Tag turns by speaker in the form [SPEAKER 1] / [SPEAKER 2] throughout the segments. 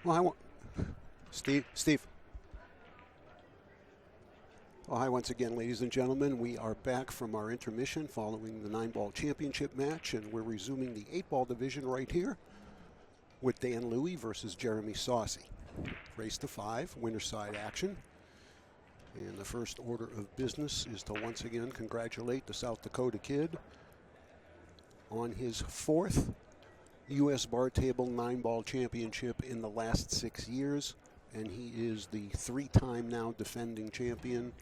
[SPEAKER 1] Well, I want Steve. Well, hi once again, ladies and gentlemen. We are back from our intermission following the 9-ball championship match, and we're resuming the 8-ball division right here with Dan Louie versus Jeremy Sossei. Race to 5, winner side action. And the first order of business is to once again congratulate the South Dakota kid on his 4th U.S. Bar Table 9-ball championship in the last 6 years. And he is the 3-time now defending champion.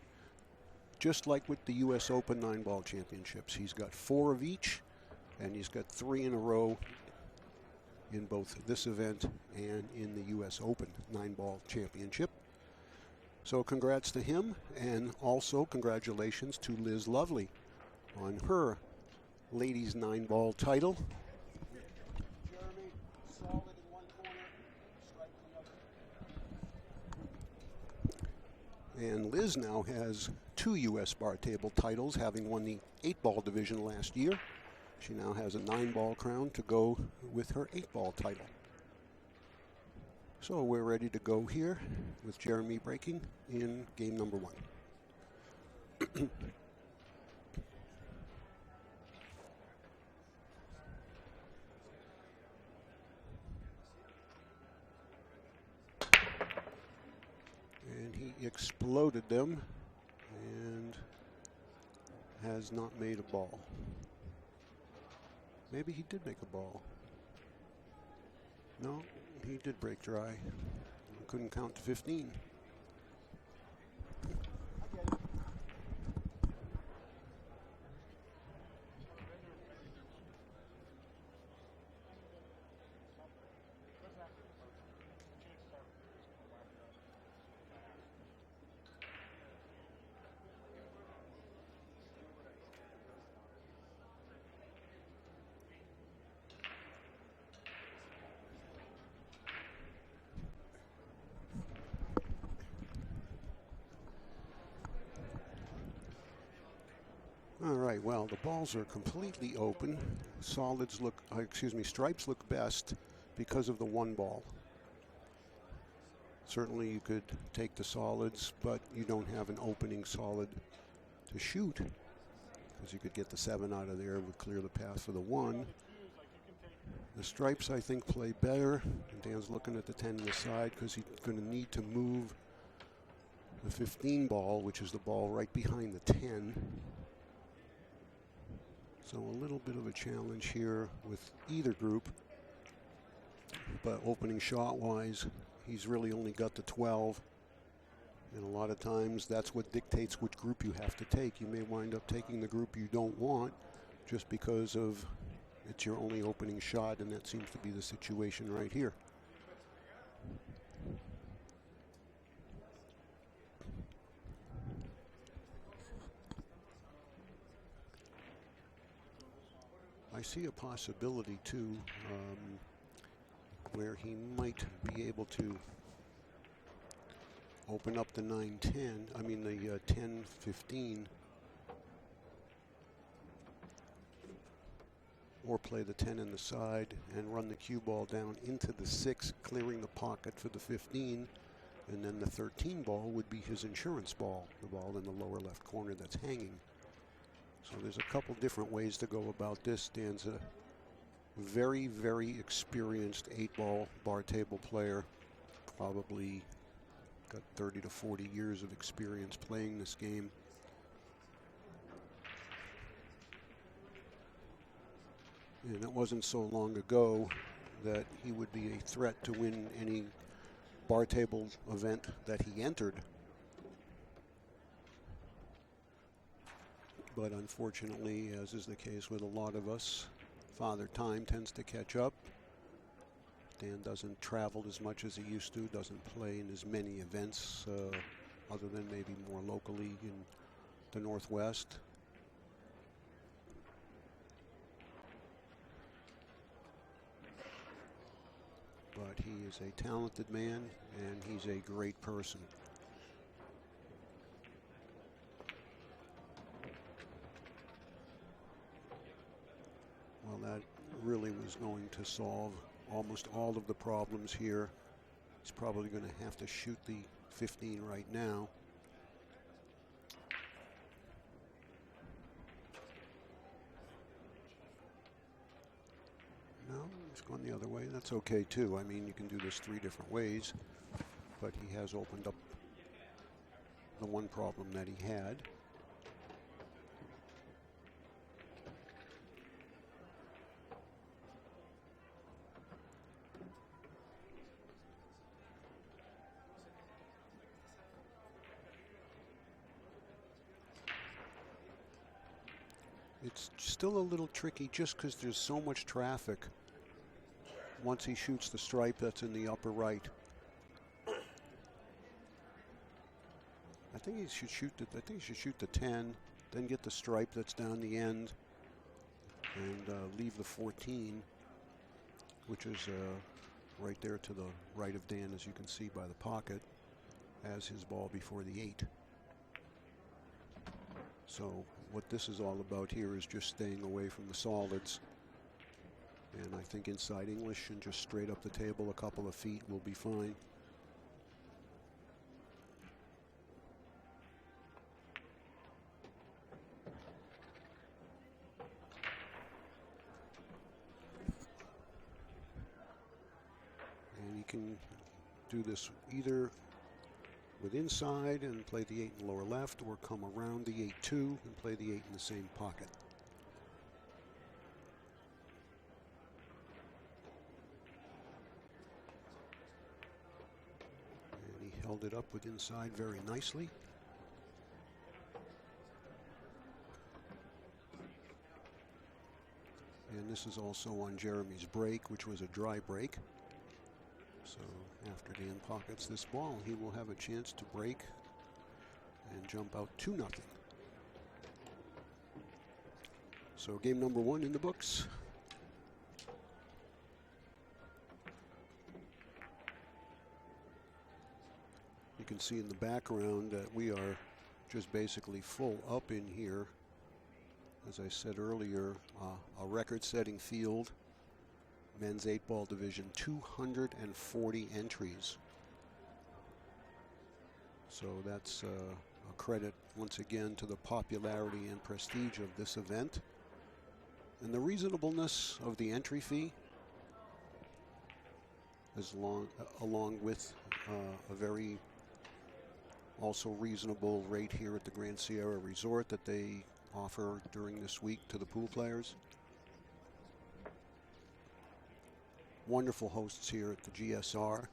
[SPEAKER 1] Just like with the U.S. Open 9-ball championships. He's got 4 of each, and he's got 3 in a row in both this event and in the U.S. Open 9-ball championship. So congrats to him, and also congratulations to Liz Lovely on her ladies 9-ball title. Jeremy, solid in one corner, strike in the other. And Liz now has 2 U.S. Bar Table titles, having won the 8-ball division last year. She now has a 9-ball crown to go with her 8-ball title. So we're ready to go here with Jeremy breaking in game number 1. And he exploded them and has not made a ball. Maybe he did make a ball. No, he did break dry. Couldn't count to 15. All right, well, the balls are completely open. Solids look, stripes look best because of the 1 ball. Certainly you could take the solids, but you don't have an opening solid to shoot, because you could get the 7 out of there, would clear the path for the 1. The stripes, I think, play better. And Dan's looking at the 10 on the side because he's going to need to move the 15 ball, which is the ball right behind the 10. So a little bit of a challenge here with either group. But opening shot-wise, he's really only got the 12. And a lot of times that's what dictates which group you have to take. You may wind up taking the group you don't want just because of it's your only opening shot, and that seems to be the situation right here. I see a possibility too where he might be able to open up the 9-10, I mean the 10-15, or play the 10 in the side and run the cue ball down into the 6, clearing the pocket for the 15, and then the 13 ball would be his insurance ball, the ball in the lower left corner that's hanging. So there's a couple different ways to go about this. Dan's a very, very experienced 8-ball bar table player, probably got 30 to 40 years of experience playing this game. And it wasn't so long ago that he would be a threat to win any bar table event that he entered. But unfortunately, as is the case with a lot of us, Father Time tends to catch up. Dan doesn't travel as much as he used to, doesn't play in as many events, other than maybe more locally in the Northwest. But he is a talented man, and he's a great person. Well, that really was going to solve almost all of the problems here He's probably going to have to shoot the 15 right now. No, he's going the other way. That's okay too. I mean, you can do this 3 different ways, but he has opened up the one problem that he had. It's still a little tricky just because there's so much traffic. Once he shoots the stripe that's in the upper right. I think he should shoot the 10, then get the stripe that's down the end, and leave the 14, which is right there to the right of Dan, as you can see by the pocket, as his ball before the 8. So what this is all about here is just staying away from the solids. And I think inside English and just straight up the table a couple of feet will be fine. And you can do this either with inside and play the 8 in the lower left, or come around the 8-2 and play the 8 in the same pocket. And he held it up with inside very nicely. And this is also on Jeremy's break, which was a dry break. So after Dan pockets this ball, he will have a chance to break and jump out 2-0. So game number 1 in the books. You can see in the background that we are just basically full up in here. As I said earlier, a record-setting field. Men's 8-ball division, 240 entries. So that's a credit once again to the popularity and prestige of this event. And the reasonableness of the entry fee, along with a very also reasonable rate here at the Grand Sierra Resort that they offer during this week to the pool players. Wonderful hosts here at the GSR.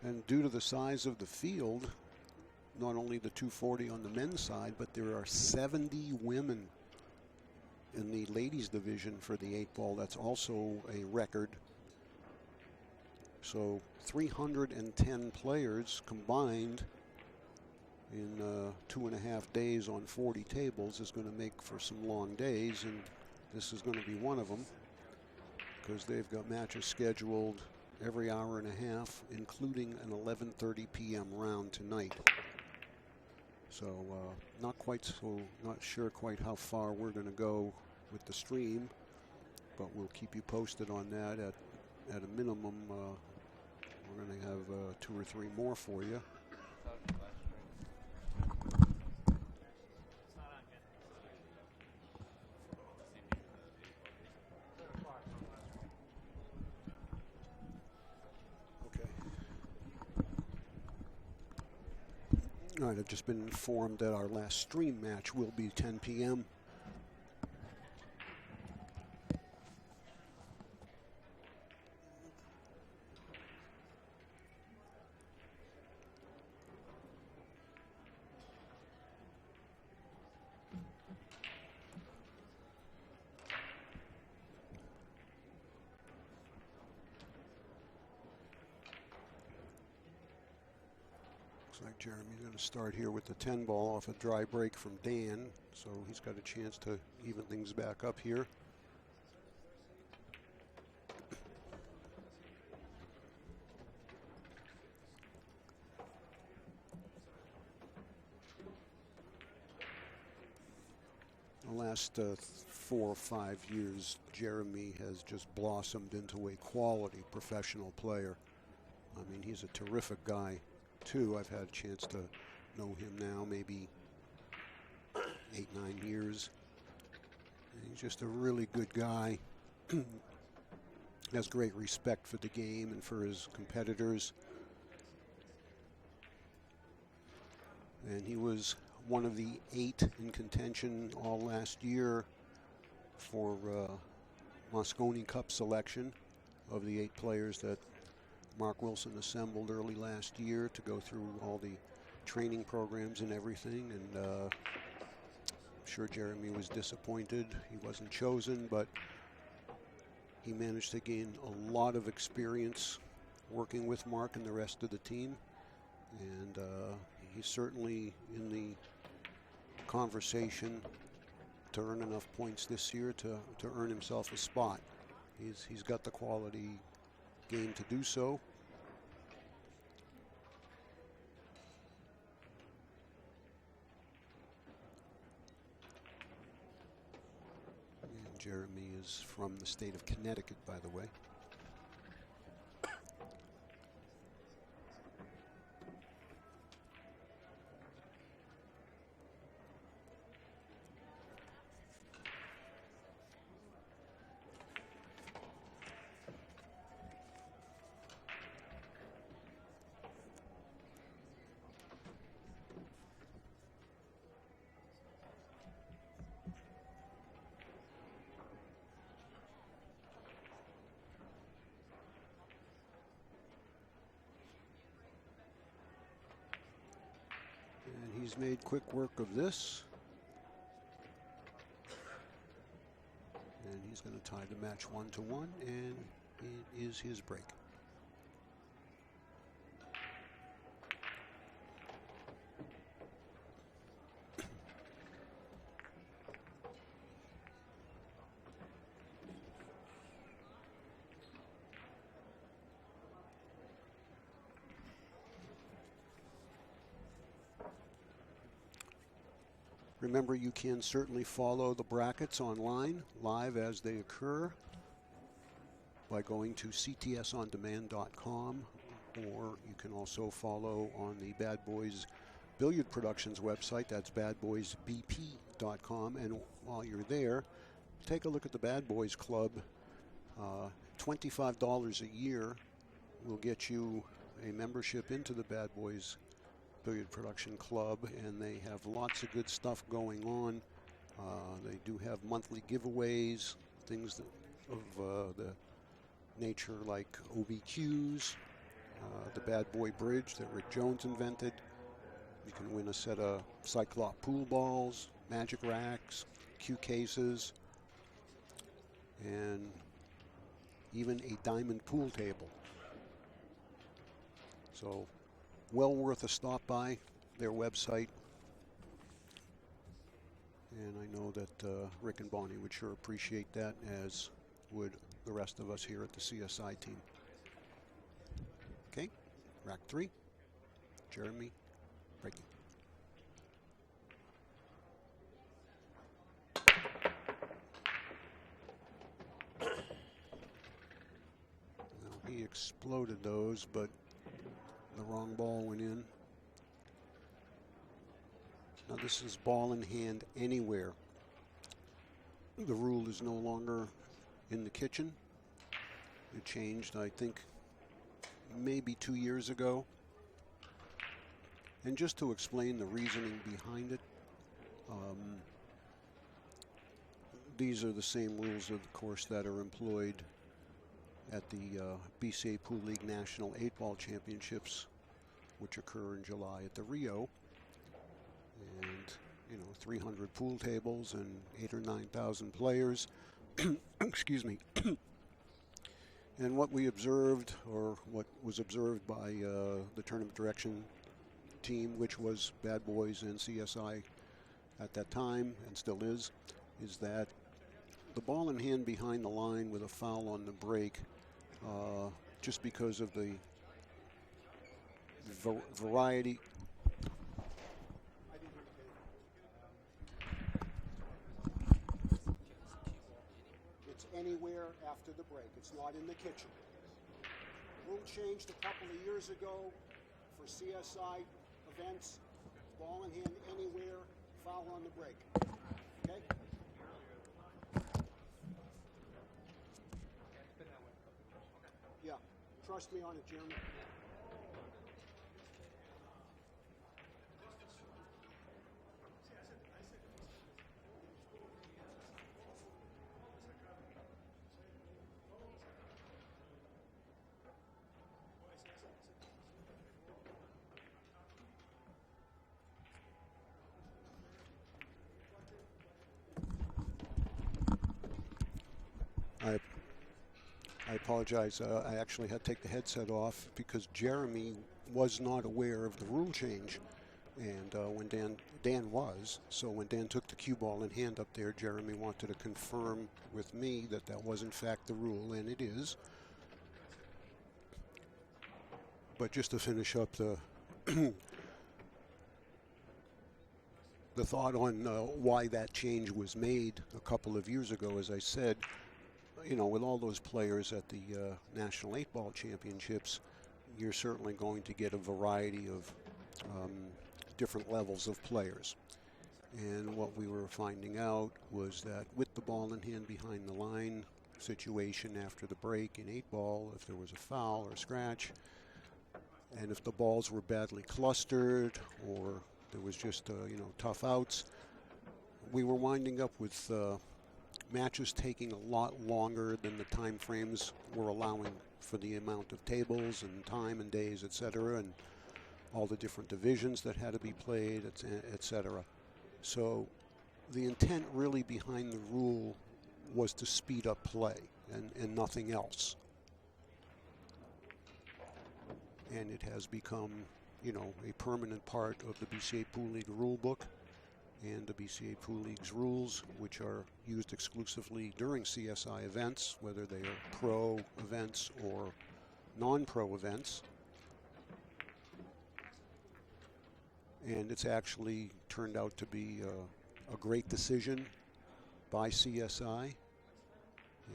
[SPEAKER 1] And due to the size of the field, not only the 240 on the men's side, but there are 70 women in the ladies division for the 8-ball. That's also a record. So 310 players combined in 2.5 days on 40 tables is going to make for some long days, and this is going to be one of them because they've got matches scheduled every hour and a half, including an 11:30 p.m. round tonight. So not sure quite how far we're going to go with the stream, but we'll keep you posted on that. At a minimum, we're going to have 2 or 3 more for you. Okay. All right, I've just been informed that our last stream match will be 10 p.m. Like Jeremy's going to start here with the 10 ball off a dry break from Dan, so he's got a chance to even things back up here. last 4 or 5 years, Jeremy has just blossomed into a quality professional player. I mean, he's a terrific guy, too. I've had a chance to know him now, maybe 8, 9 years. And he's just a really good guy. Has great respect for the game and for his competitors. And he was one of the 8 in contention all last year for Mosconi Cup selection of the 8 players that Mark Wilson assembled early last year to go through all the training programs and everything. And I'm sure Jeremy was disappointed he wasn't chosen, but he managed to gain a lot of experience working with Mark and the rest of the team. And he's certainly in the conversation to earn enough points this year to earn himself a spot. He's got the quality game to do so. And Jeremy is from the state of Connecticut, by the way. He's made quick work of this. And he's going to tie the match 1-1, and it is his break. Remember, you can certainly follow the brackets online, live as they occur, by going to ctsondemand.com, or you can also follow on the Bad Boys Billiard Productions website. That's badboysbp.com. And while you're there, take a look at the Bad Boys Club. $25 a year will get you a membership into the Bad Boys Billiard Production Club, and they have lots of good stuff going on. They do have monthly giveaways, things that, of the nature like OBQs, the Bad Boy Bridge that Rick Jones invented. You can win a set of Cyclop pool balls, magic racks, cue cases, and even a diamond pool table. So well worth a stop by their website. And I know that Rick and Bonnie would sure appreciate that, as would the rest of us here at the CSI team. Okay, rack 3, Jeremy breaking. Well, he exploded those, but the wrong ball went in. Now this is ball in hand anywhere. The rule is no longer in the kitchen. It changed, I think, maybe 2 years ago. And just to explain the reasoning behind it, these are the same rules, of course, that are employed at the BCA Pool League National 8-Ball Championships, which occur in July at the Rio. And, 300 pool tables and 8,000 or 9,000 players. Excuse me. And what we observed, or what was observed by the tournament direction team, which was Bad Boys and CSI at that time, and still is that the ball in hand behind the line with a foul on the break, just because of the variety. after the break. It's not in the kitchen. Rule changed a couple of years ago for CSI events. Ball in hand anywhere, foul on the break. Okay? Yeah, trust me on it, Jeremy. I apologize. I actually had to take the headset off because Jeremy was not aware of the rule change. And when Dan was, so when Dan took the cue ball in hand up there, Jeremy wanted to confirm with me that that was in fact the rule, and it is. But just to finish up the the thought on why that change was made a couple of years ago, as I said, you know, with all those players at the National 8-Ball Championships, you're certainly going to get a variety of different levels of players. And what we were finding out was that with the ball in hand behind the line situation after the break in 8-ball, if there was a foul or scratch, and if the balls were badly clustered or there was just, you know, tough outs, we were winding up with matches taking a lot longer than the time frames were allowing for the amount of tables and time and days, etc., and all the different divisions that had to be played, etc. So the intent really behind the rule was to speed up play and nothing else. And it has become, you know, a permanent part of the BCA Pool League rule book and the BCA Pool League's rules, which are used exclusively during CSI events, whether they are pro events or non-pro events. And it's actually turned out to be a great decision by CSI.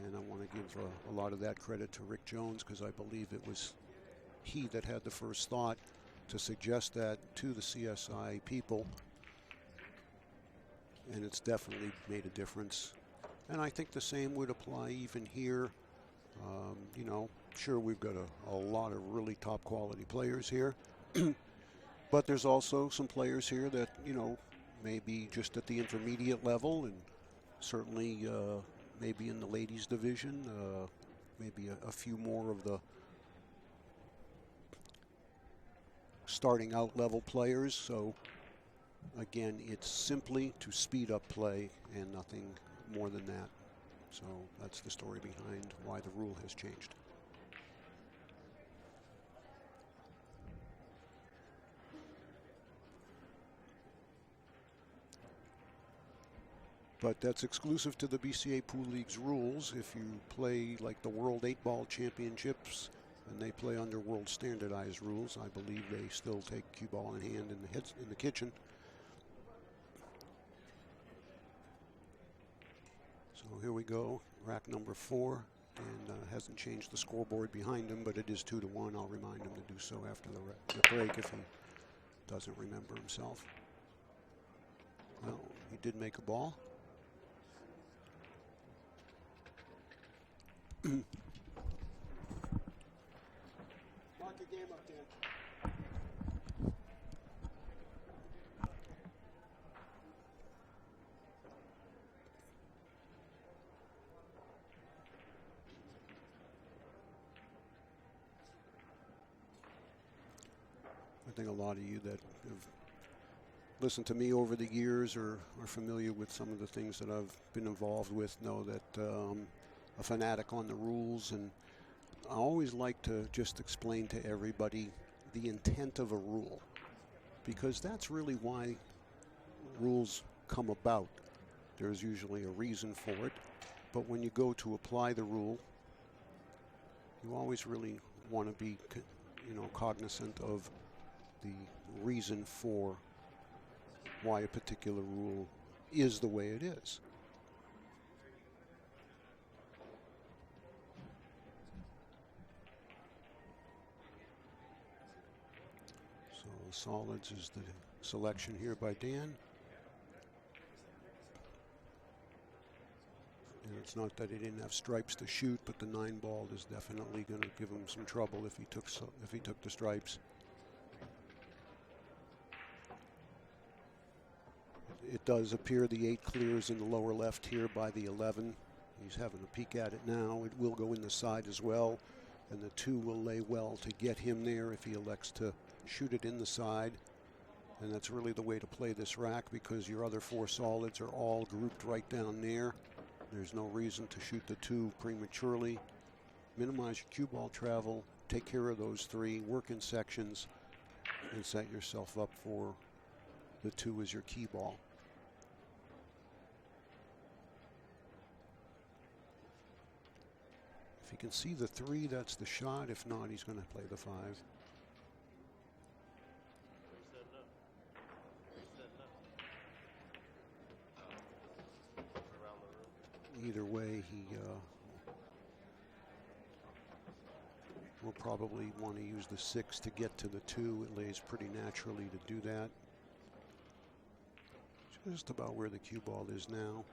[SPEAKER 1] And I want to give a lot of that credit to Rick Jones, because I believe it was he that had the first thought to suggest that to the CSI people. And it's definitely made a difference. And I think the same would apply even here. You know, sure, we've got a lot of really top quality players here. But there's also some players here that, you know, maybe just at the intermediate level, and certainly maybe in the ladies division, maybe a few more of the starting out level players. So again, it's simply to speed up play and nothing more than that. So that's the story behind why the rule has changed. But that's exclusive to the BCA Pool League's rules. If you play like the World 8-Ball Championships and they play under world standardized rules, I believe they still take cue ball in hand in the kitchen. So here we go, rack number 4, and hasn't changed the scoreboard behind him, but it is 2-1. I'll remind him to do so after the break if he doesn't remember himself. Well, he did make a ball. Mark the game up, Dan. I think a lot of you that have listened to me over the years or are familiar with some of the things that I've been involved with know that a fanatic on the rules, and I always like to just explain to everybody the intent of a rule, because that's really why rules come about. There's usually a reason for it, but when you go to apply the rule, you always really want to be, you know, cognizant of the reason for why a particular rule is the way it is. solids is the selection here by Dan. And it's not that he didn't have stripes to shoot, but the 9-ball is definitely going to give him some trouble if he took the stripes. It does appear the 8 clears in the lower left here by the 11. He's having a peek at it now. It will go in the side as well, and the 2 will lay well to get him there if he elects to shoot it in the side. And that's really the way to play this rack, because your other 4 solids are all grouped right down there. There's no reason to shoot the 2 prematurely. Minimize your cue ball travel, take care of those 3, work in sections, and set yourself up for the 2 as your key ball. If he can see the 3, that's the shot. If not, he's going to play the 5. Either way, he will probably want to use the 6 to get to the 2. It lays pretty naturally to do that. Just about where the cue ball is now.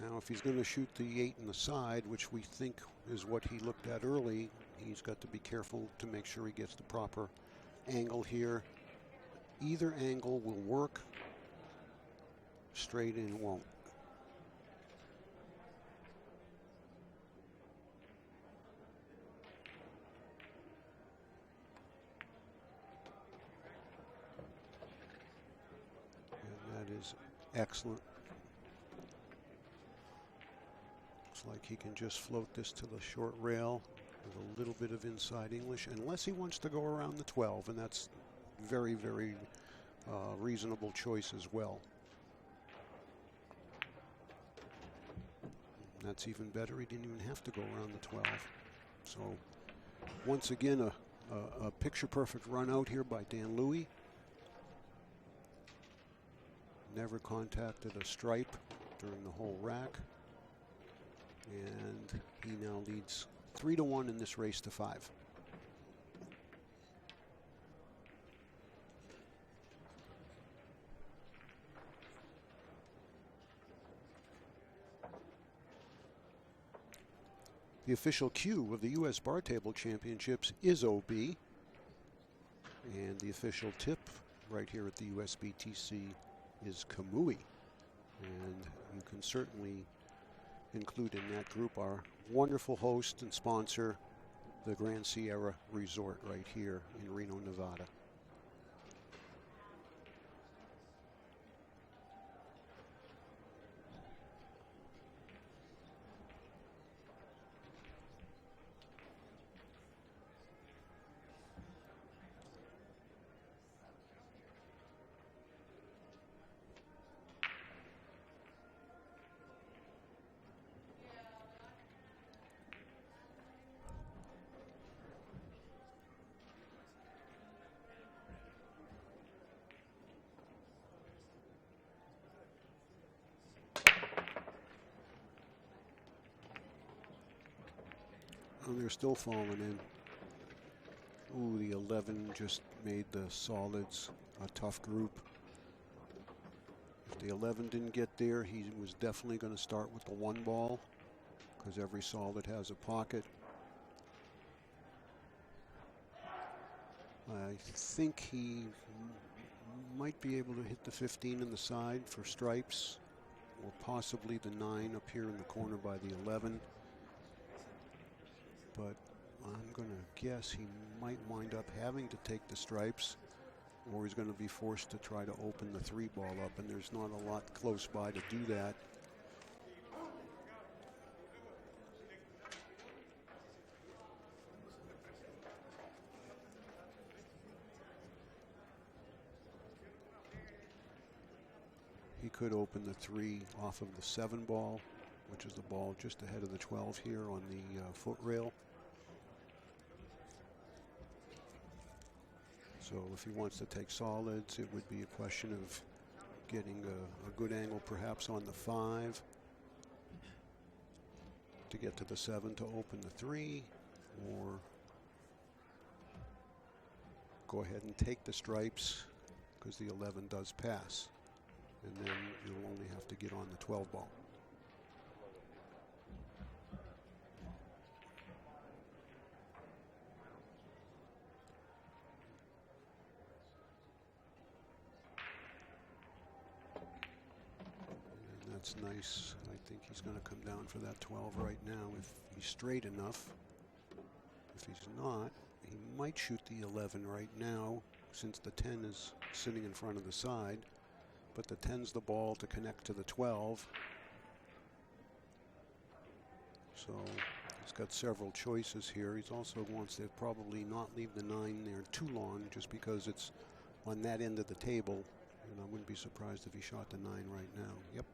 [SPEAKER 1] Now, if he's going to shoot the 8 in the side, which we think is what he looked at early, he's got to be careful to make sure he gets the proper angle here. Either angle will work. Straight in won't. And that is excellent. Looks like he can just float this to the short rail with a little bit of inside English, unless he wants to go around the 12, and that's very, very reasonable choice as well. That's even better. He didn't even have to go around the 12. So once again, a picture-perfect run out here by Dan Louie. Never contacted a stripe during the whole rack. And he now leads 3-1 in this race to 5. The official cue of the U.S. Bar Table Championships is OB. And the official tip right here at the USBTC is Kamui. And you can certainly include in that group our wonderful host and sponsor, the Grand Sierra Resort right here in Reno, Nevada. And they're still falling in. Ooh, the 11 just made the solids a tough group. If the 11 didn't get there, he was definitely going to start with the 1 ball, because every solid has a pocket. I think he might be able to hit the 15 in the side for stripes, or possibly the 9 up here in the corner by the 11. But I'm going to guess he might wind up having to take the stripes, or he's going to be forced to try to open the 3 ball up, and there's not a lot close by to do that. He could open the 3 off of the 7 ball, which is the ball just ahead of the 12 here on the foot rail. So if he wants to take solids, it would be a question of Getting a good angle perhaps on the 5 to get to the 7 to open the 3, or go ahead and take the stripes because the 11 does pass, and then you'll only have to get on the 12 ball. That's nice. I think he's going to come down for that 12 right now if he's straight enough. If he's not, he might shoot the 11 right now since the 10 is sitting in front of the side. But the 10's the ball to connect to the 12. So he's got several choices here. He also wants to probably not leave the 9 there too long just because it's on that end of the table. And I wouldn't be surprised if he shot the 9 right now. Yep.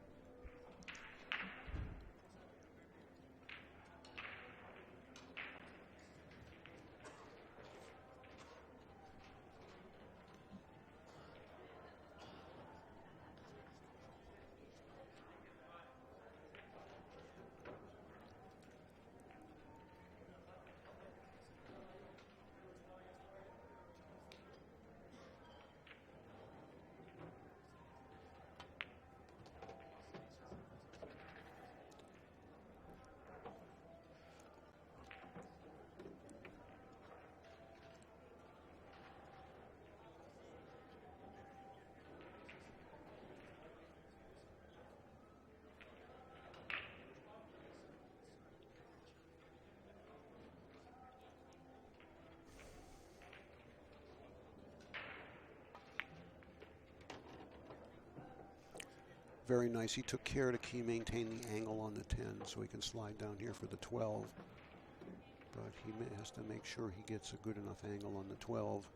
[SPEAKER 1] Very nice. He took care to maintain the angle on the 10 so he can slide down here for the 12. But he has to make sure he gets a good enough angle on the 12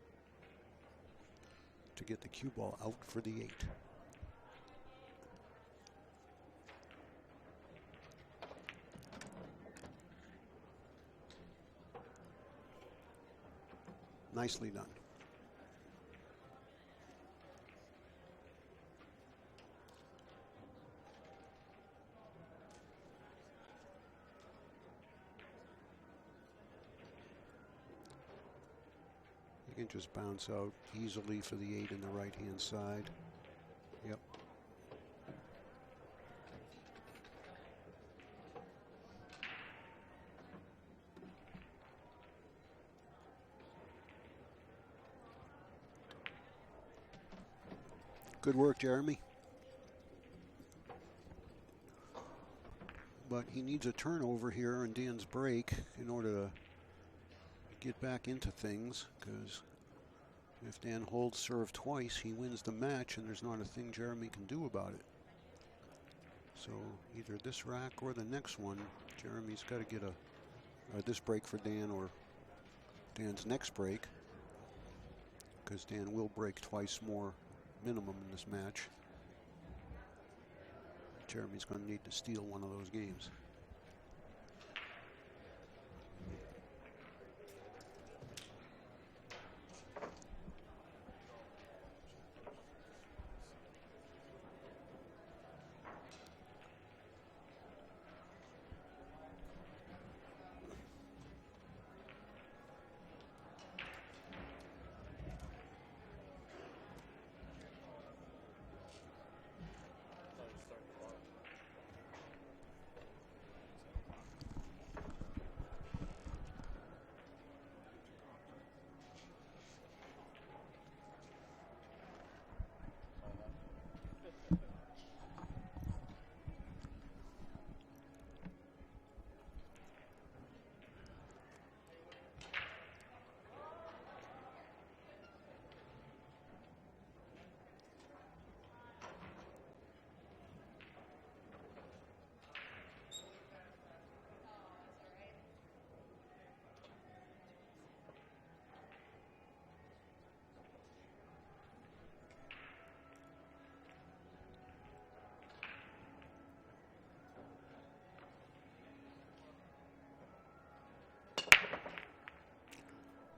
[SPEAKER 1] to get the cue ball out for the 8. Nicely done. You can just bounce out easily for the 8 in the right-hand side. Yep. Good work, Jeremy. But he needs a turnover here on Dan's break in order to get back into things, because if Dan holds serve twice, he wins the match, and there's not a thing Jeremy can do about it. So either this rack or the next one, Jeremy's got to get this break for Dan or Dan's next break, because Dan will break twice more minimum in this match. Jeremy's going to need to steal one of those games.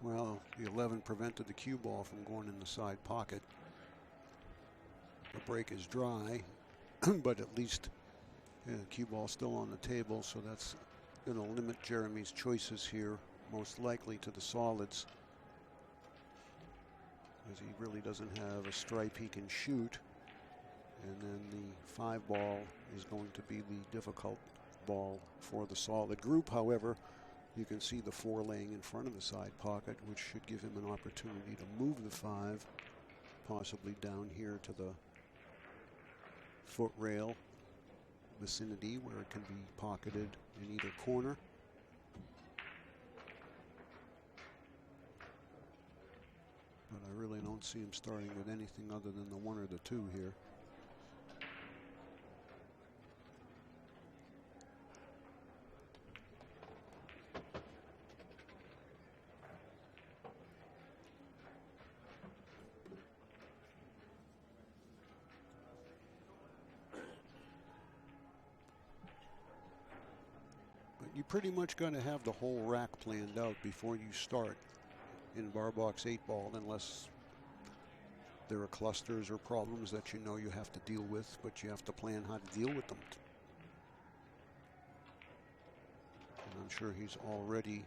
[SPEAKER 1] Well, the 11 prevented the cue ball from going in the side pocket. The break is dry, but at least cue ball still on the table, so that's going to limit Jeremy's choices here, most likely to the solids, as he really doesn't have a stripe he can shoot. And then the 5 ball is going to be the difficult ball for the solid group. However, you can see the 4 laying in front of the side pocket, which should give him an opportunity to move the 5, possibly down here to the foot rail vicinity where it can be pocketed in either corner. But I really don't see him starting with anything other than the 1 or the 2 here. You pretty much got to have the whole rack planned out before you start in bar box 8 ball, unless there are clusters or problems that you know you have to deal with, but you have to plan how to deal with them. And I'm sure he's already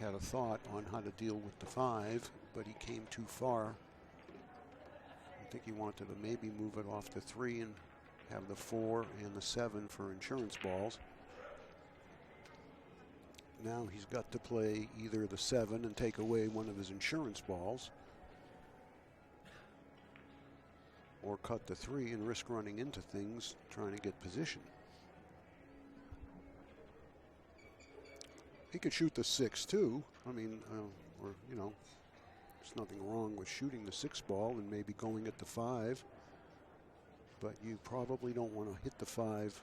[SPEAKER 1] had a thought on how to deal with the 5, but he came too far. I think he wanted to maybe move it off to 3 and have the 4 and the 7 for insurance balls. Now he's got to play either the 7 and take away one of his insurance balls, or cut the 3 and risk running into things trying to get position. He could shoot the 6 too. I mean, or you know, there's nothing wrong with shooting the 6 ball and maybe going at the 5. But you probably don't want to hit the 5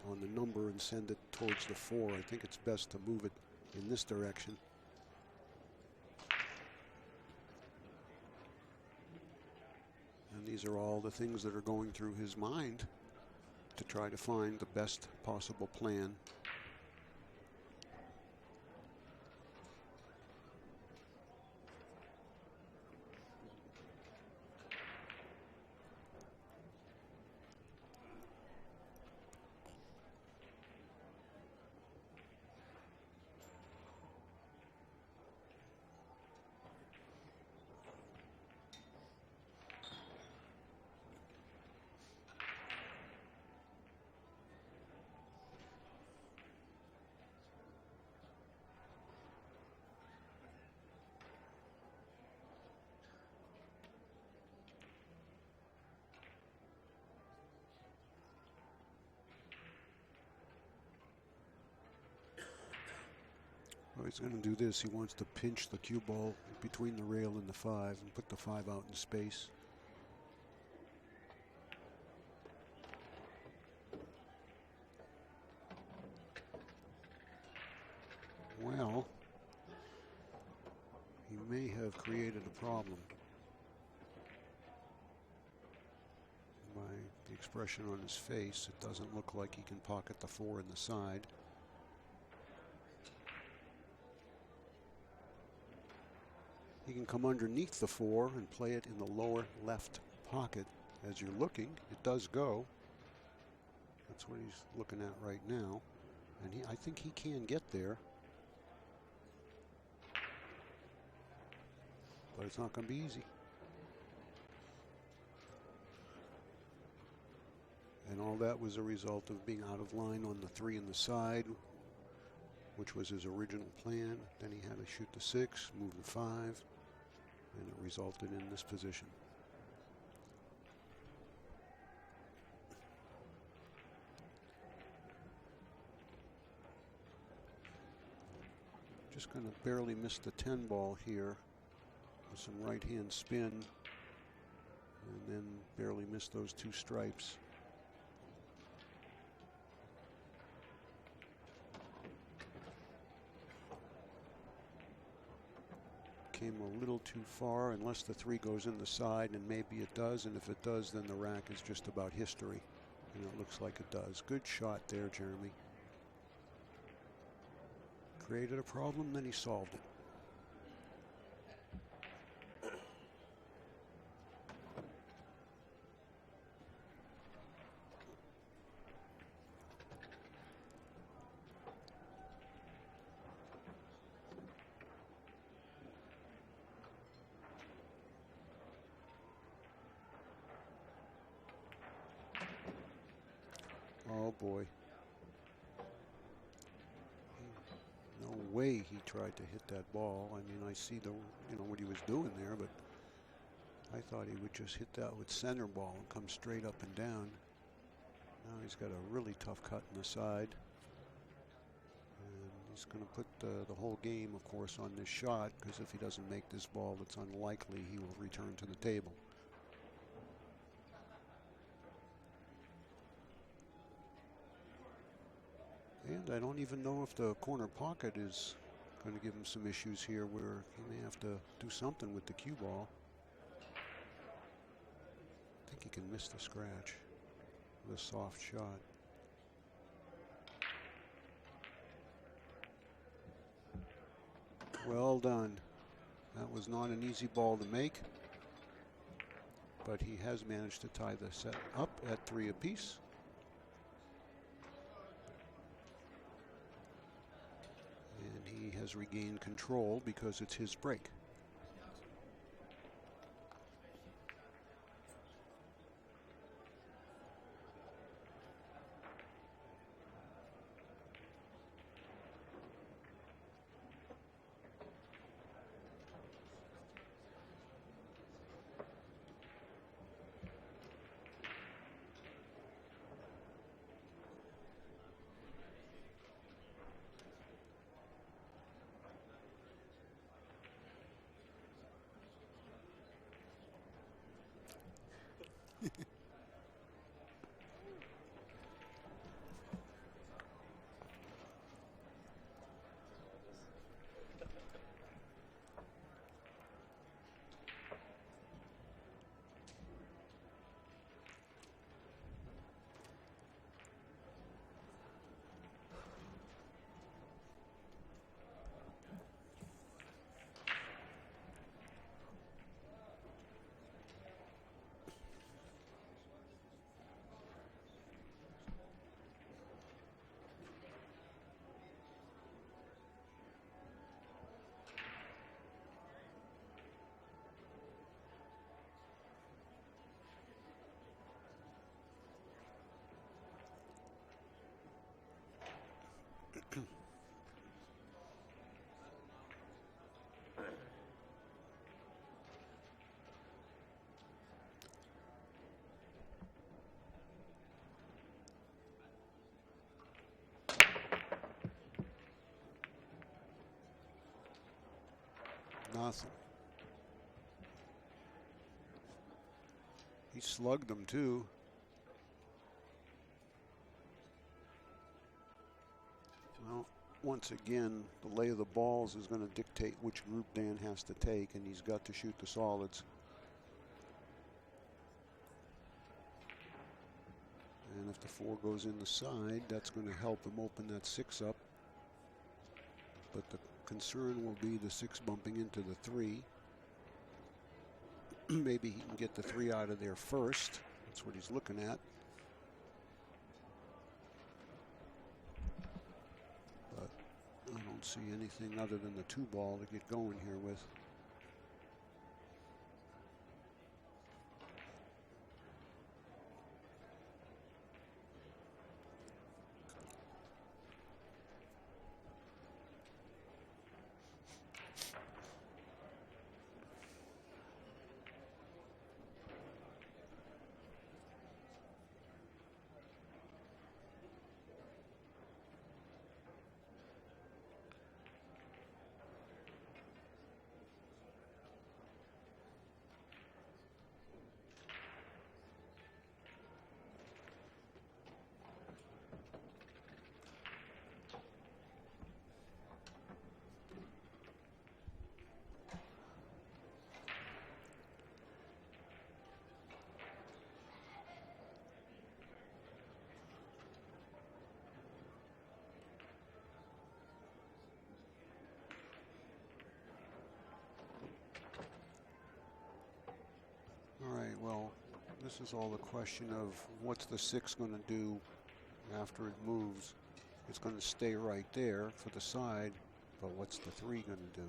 [SPEAKER 1] on the number and send it towards the 4. I think it's best to move it in this direction. And these are all the things that are going through his mind to try to find the best possible plan. Well, he's going to do this. He wants to pinch the cue ball between the rail and the 5 and put the 5 out in space. Well, he may have created a problem by the expression on his face. It doesn't look like he can pocket the 4 in the side. He can come underneath the 4 and play it in the lower left pocket as you're looking. It does go. That's what he's looking at right now. And I think he can get there. But it's not going to be easy. And all that was a result of being out of line on the 3 in the side, which was his original plan. Then he had to shoot the 6, move the 5, and it resulted in this position. Just going to barely miss the 10 ball here with some right hand spin, and then barely miss those 2 stripes. Came a little too far, unless the 3 goes in the side, and maybe it does, and if it does, then the rack is just about history, and it looks like it does. Good shot there, Jeremy. Created a problem, then he solved it. Oh boy. No way he tried to hit that ball. I mean, I see what he was doing there, but I thought he would just hit that with center ball and come straight up and down. Now he's got a really tough cut in the side. And he's going to put the whole game, of course, on this shot, because if he doesn't make this ball, it's unlikely he will return to the table. And I don't even know if the corner pocket is going to give him some issues here where he may have to do something with the cue ball. I think he can miss the scratch with a soft shot. Well done. That was not an easy ball to make, but he has managed to tie the set up at 3 apiece. And he has regained control because it's his break. Nothing. He slugged them too. Well, once again, the lay of the balls is going to dictate which group Dan has to take, and he's got to shoot the solids. And if the 4 goes in the side, that's going to help him open that 6 up. But the concern will be the 6 bumping into the 3. Maybe he can get the 3 out of there first. That's what he's looking at. But I don't see anything other than the 2 ball to get going here with. Well, this is all the question of what's the 6 going to do after it moves. It's going to stay right there for the side, but what's the 3 going to do?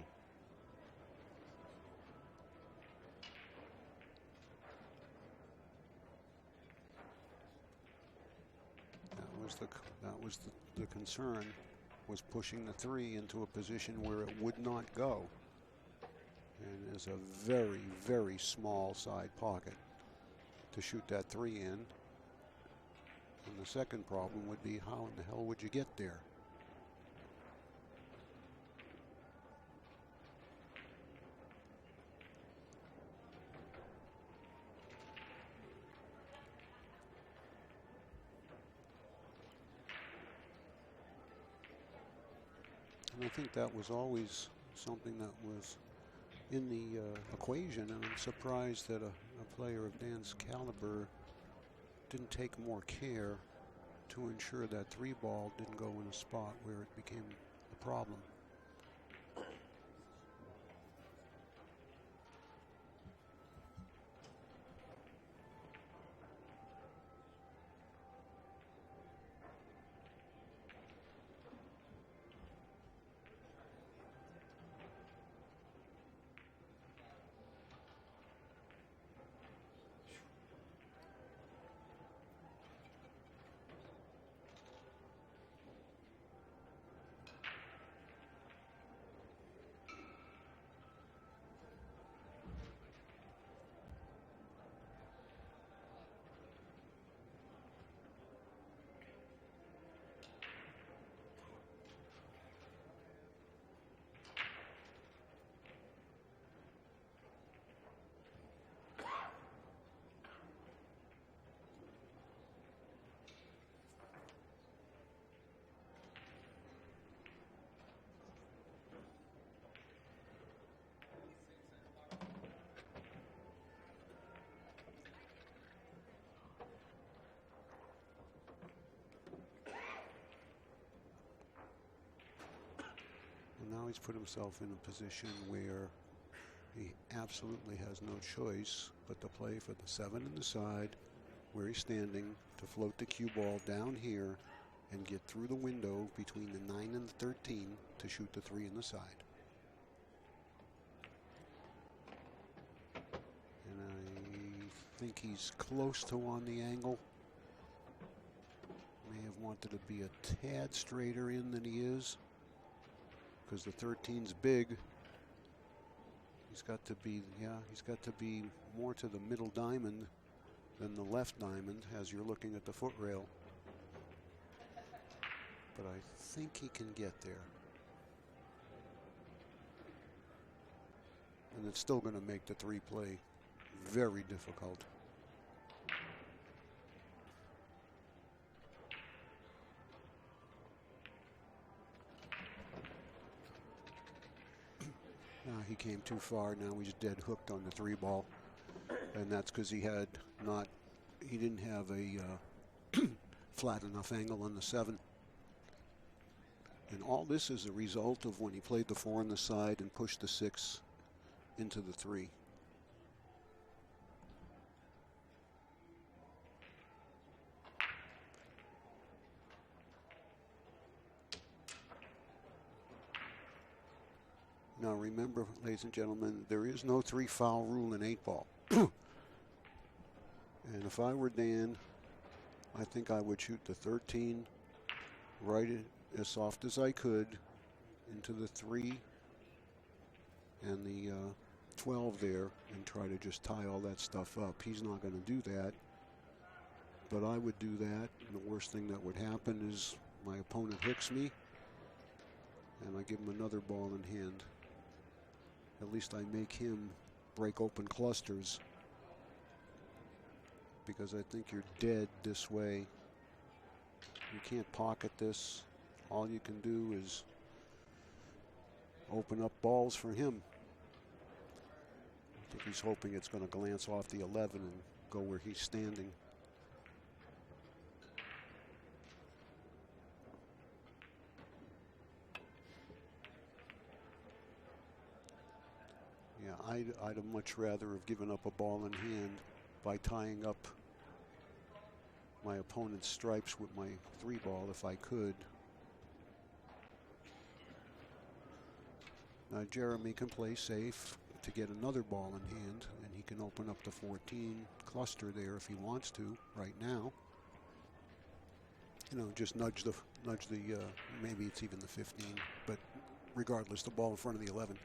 [SPEAKER 1] That was the concern, was pushing the 3 into a position where it would not go. And there's a very, very small side pocket to shoot that 3 in. And the second problem would be, how in the hell would you get there? And I think that was always something that was in the equation, and I'm surprised that a player of Dan's caliber didn't take more care to ensure that 3 ball didn't go in a spot where it became a problem. Now he's put himself in a position where he absolutely has no choice but to play for the 7 in the side, where he's standing, to float the cue ball down here and get through the window between the 9 and the 13 to shoot the 3 in the side. And I think he's close to on the angle. May have wanted to be a tad straighter in than he is, because the 13's big. He's got to be more to the middle diamond than the left diamond as you're looking at the foot rail. But I think he can get there. And it's still going to make the 3 play very difficult. He came too far. Now he's dead hooked on the 3 ball, and that's because he didn't have a flat enough angle on the 7. And all this is a result of when he played the 4 on the side and pushed the 6 into the 3. Now remember, ladies and gentlemen, there is no 3 foul rule in 8 ball. And if I were Dan, I think I would shoot the 13 right as soft as I could into the 3 and the 12 there, and try to just tie all that stuff up. He's not going to do that, but I would do that. And the worst thing that would happen is my opponent hooks me and I give him another ball in hand. At least I make him break open clusters, because I think you're dead this way. You can't pocket this. All you can do is open up balls for him. I think he's hoping it's going to glance off the 11 and go where he's standing. Yeah, I'd have much rather have given up a ball in hand by tying up my opponent's stripes with my 3 ball if I could. Now Jeremy can play safe to get another ball in hand, and he can open up the 14 cluster there if he wants to right now. you know, just nudge the maybe it's even the 15, but regardless, the ball in front of the 11.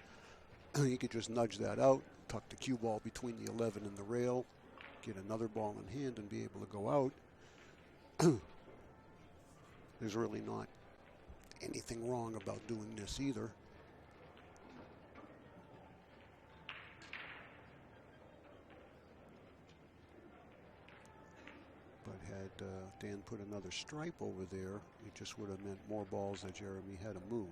[SPEAKER 1] You could just nudge that out, tuck the cue ball between the 11 and the rail, get another ball in hand and be able to go out. There's really not anything wrong about doing this either. But had Dan put another stripe over there, it just would have meant more balls that Jeremy had to move.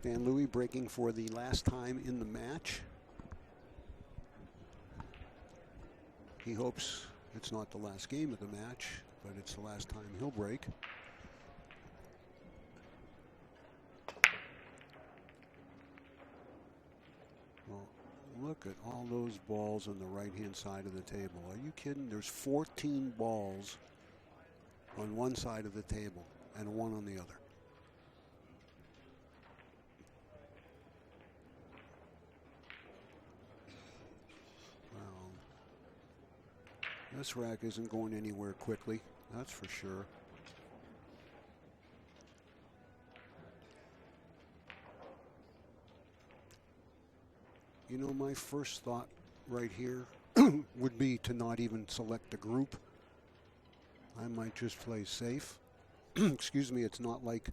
[SPEAKER 1] Dan Louie breaking for the last time in the match. He hopes it's not the last game of the match, but it's the last time he'll break. Well, look at all those balls on the right-hand side of the table. Are you kidding? There's 14 balls on one side of the table and one on the other. This rack isn't going anywhere quickly, that's for sure. You know, my first thought right here would be to not even select a group. I might just play safe. Excuse me, it's not like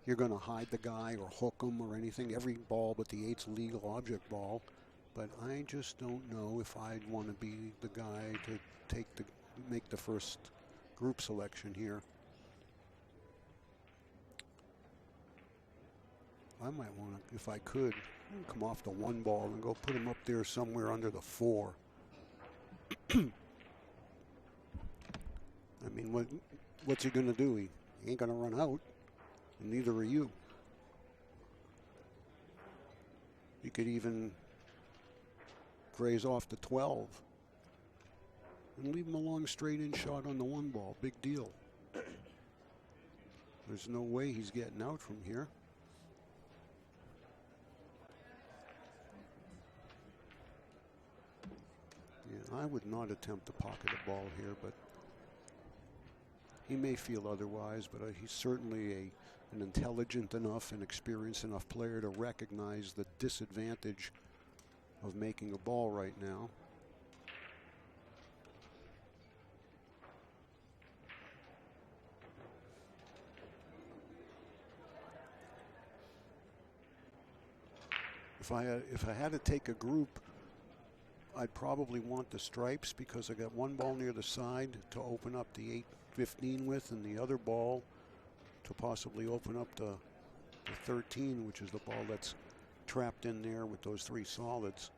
[SPEAKER 1] you're going to hide the guy or hook him or anything. Every ball but the 8's a legal object ball. But I just don't know if I'd want to be the guy to make the first group selection here. I might want to, if I could, come off the 1 ball and go put him up there somewhere under the 4. I mean, what's he going to do? He ain't going to run out, and neither are you. You could even graze off the 12 and leave him a long straight-in shot on the 1 ball. Big deal. There's no way he's getting out from here. I would not attempt to pocket a ball here, but he may feel otherwise, but he's certainly an intelligent enough and experienced enough player to recognize the disadvantage of making a ball right now. If I had to take a group, I'd probably want the stripes because I got 1 ball near the side to open up the 8-15 with, and the other ball to possibly open up the 13, which is the ball that's trapped in there with those 3 solids.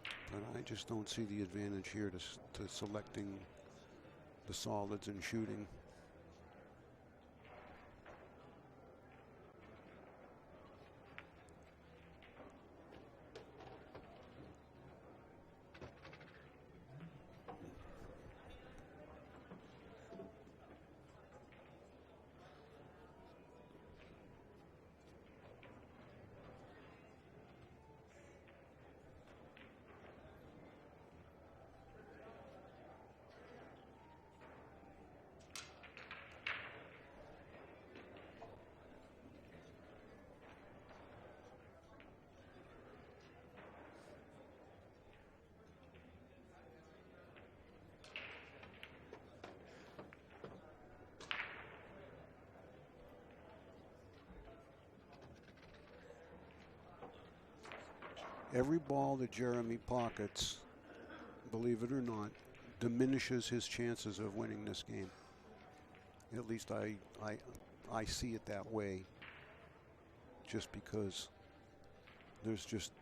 [SPEAKER 1] But I just don't see the advantage here to selecting the solids and shooting. Every ball that Jeremy pockets, believe it or not, diminishes his chances of winning this game. At least I see it that way, just because there's just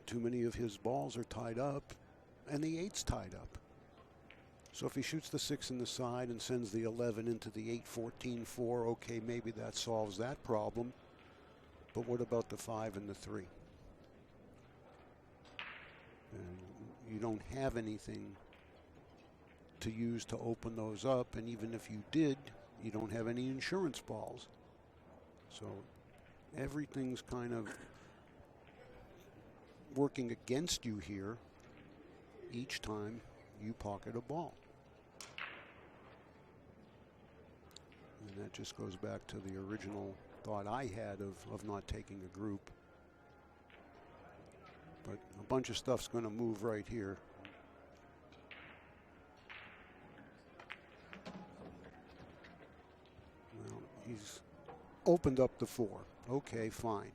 [SPEAKER 1] too many of his balls are tied up, and the 8's tied up. So if he shoots the 6 in the side and sends the 11 into the 8-14-4, okay, maybe that solves that problem. But what about the 5 and the 3? And you don't have anything to use to open those up, and even if you did, you don't have any insurance balls. So everything's kind of working against you here each time you pocket a ball. And that just goes back to the original thought I had of not taking a group. But a bunch of stuff's going to move right here. Well, he's opened up the 4. Okay, fine.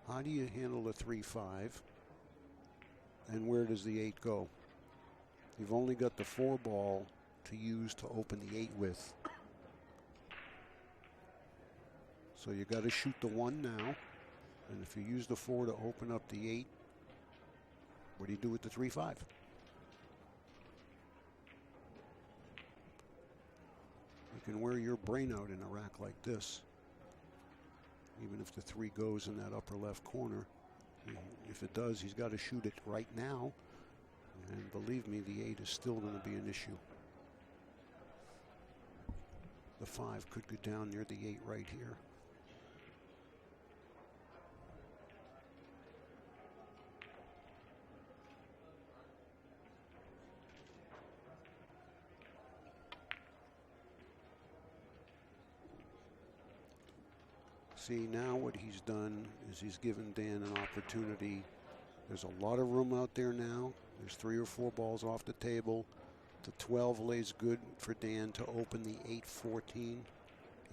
[SPEAKER 1] How do you handle the 3-5? And where does the 8 go? You've only got the 4 ball to use to open the 8 with. So you got to shoot the 1 now. And if you use the 4 to open up the 8, what do you do with the 3-5? You can wear your brain out in a rack like this. Even if the 3 goes in that upper left corner. If it does, he's got to shoot it right now. And believe me, the 8 is still going to be an issue. The 5 could go down near the 8 right here. See, now what he's done is he's given Dan an opportunity. There's a lot of room out there now. There's 3 or 4 balls off the table. The 12 lays good for Dan to open the 8-14,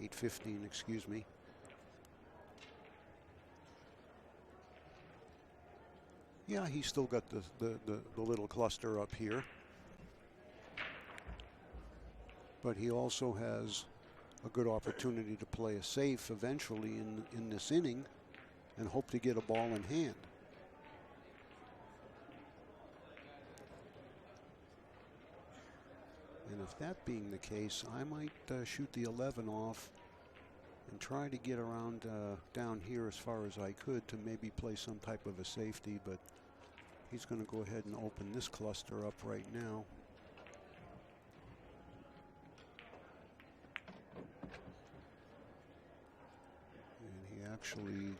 [SPEAKER 1] 8-15, excuse me. Yeah, he's still got the little cluster up here. But he also has a good opportunity to play a safe eventually in this inning and hope to get a ball in hand. And if that being the case, I might shoot the 11 off and try to get around down here as far as I could to maybe play some type of a safety, but he's going to go ahead and open this cluster up right now. And he actually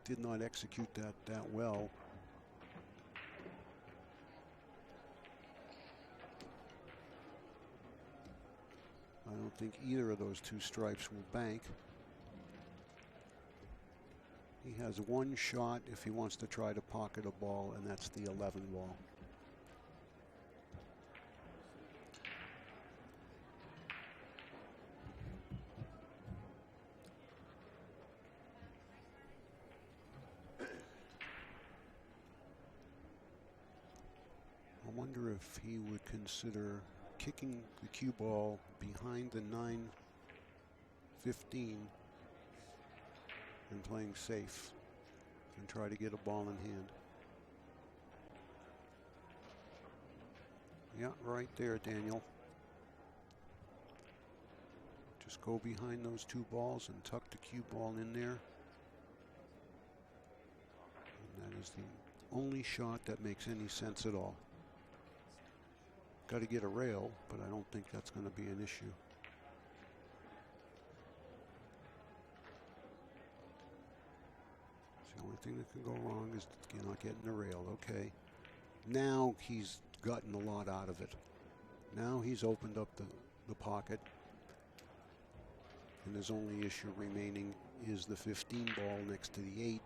[SPEAKER 1] did not execute that well. I don't think either of those 2 stripes will bank. He has one shot if he wants to try to pocket a ball, and that's the 11 ball. I wonder if he would consider kicking the cue ball behind the 9-15 and playing safe and try to get a ball in hand. Yeah, right there, Daniel. Just go behind those 2 balls and tuck the cue ball in there. And that is the only shot that makes any sense at all. Got to get a rail, but I don't think that's going to be an issue. The only thing that can go wrong is you're not getting the rail. Okay. Now he's gotten a lot out of it. Now he's opened up the pocket. And his only issue remaining is the 15 ball next to the 8.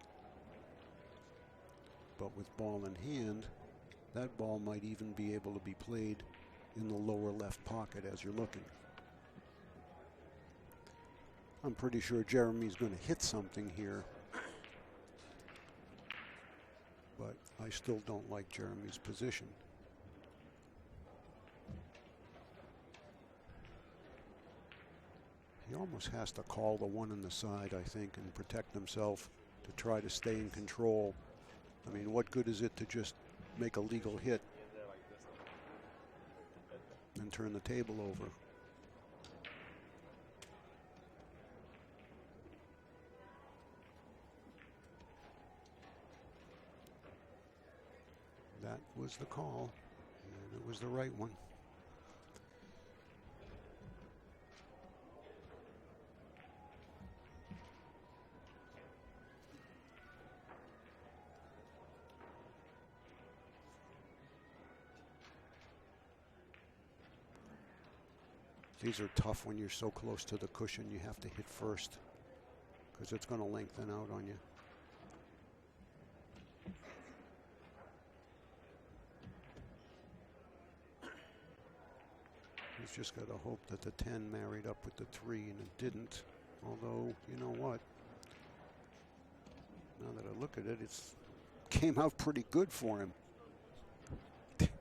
[SPEAKER 1] But with ball in hand, that ball might even be able to be played in the lower left pocket as you're looking. I'm pretty sure Jeremy's going to hit something here. But I still don't like Jeremy's position. He almost has to call the 1 on the side, I think, and protect himself to try to stay in control. I mean, what good is it to just make a legal hit and turn the table over? That was the call, and it was the right one. These are tough when you're so close to the cushion. You have to hit first because it's going to lengthen out on you. He's just got to hope that the 10 married up with the 3, and it didn't. Although, you know what? Now that I look at it, it's came out pretty good for him.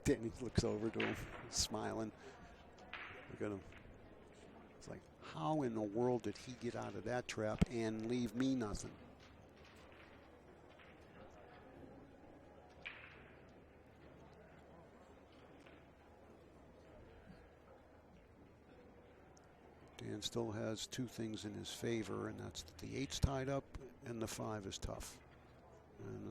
[SPEAKER 1] Danny looks over to him, smiling. Look at him. It's like, how in the world did he get out of that trap and leave me nothing? Dan still has 2 things in his favor, and that's that the 8's tied up and the 5 is tough. And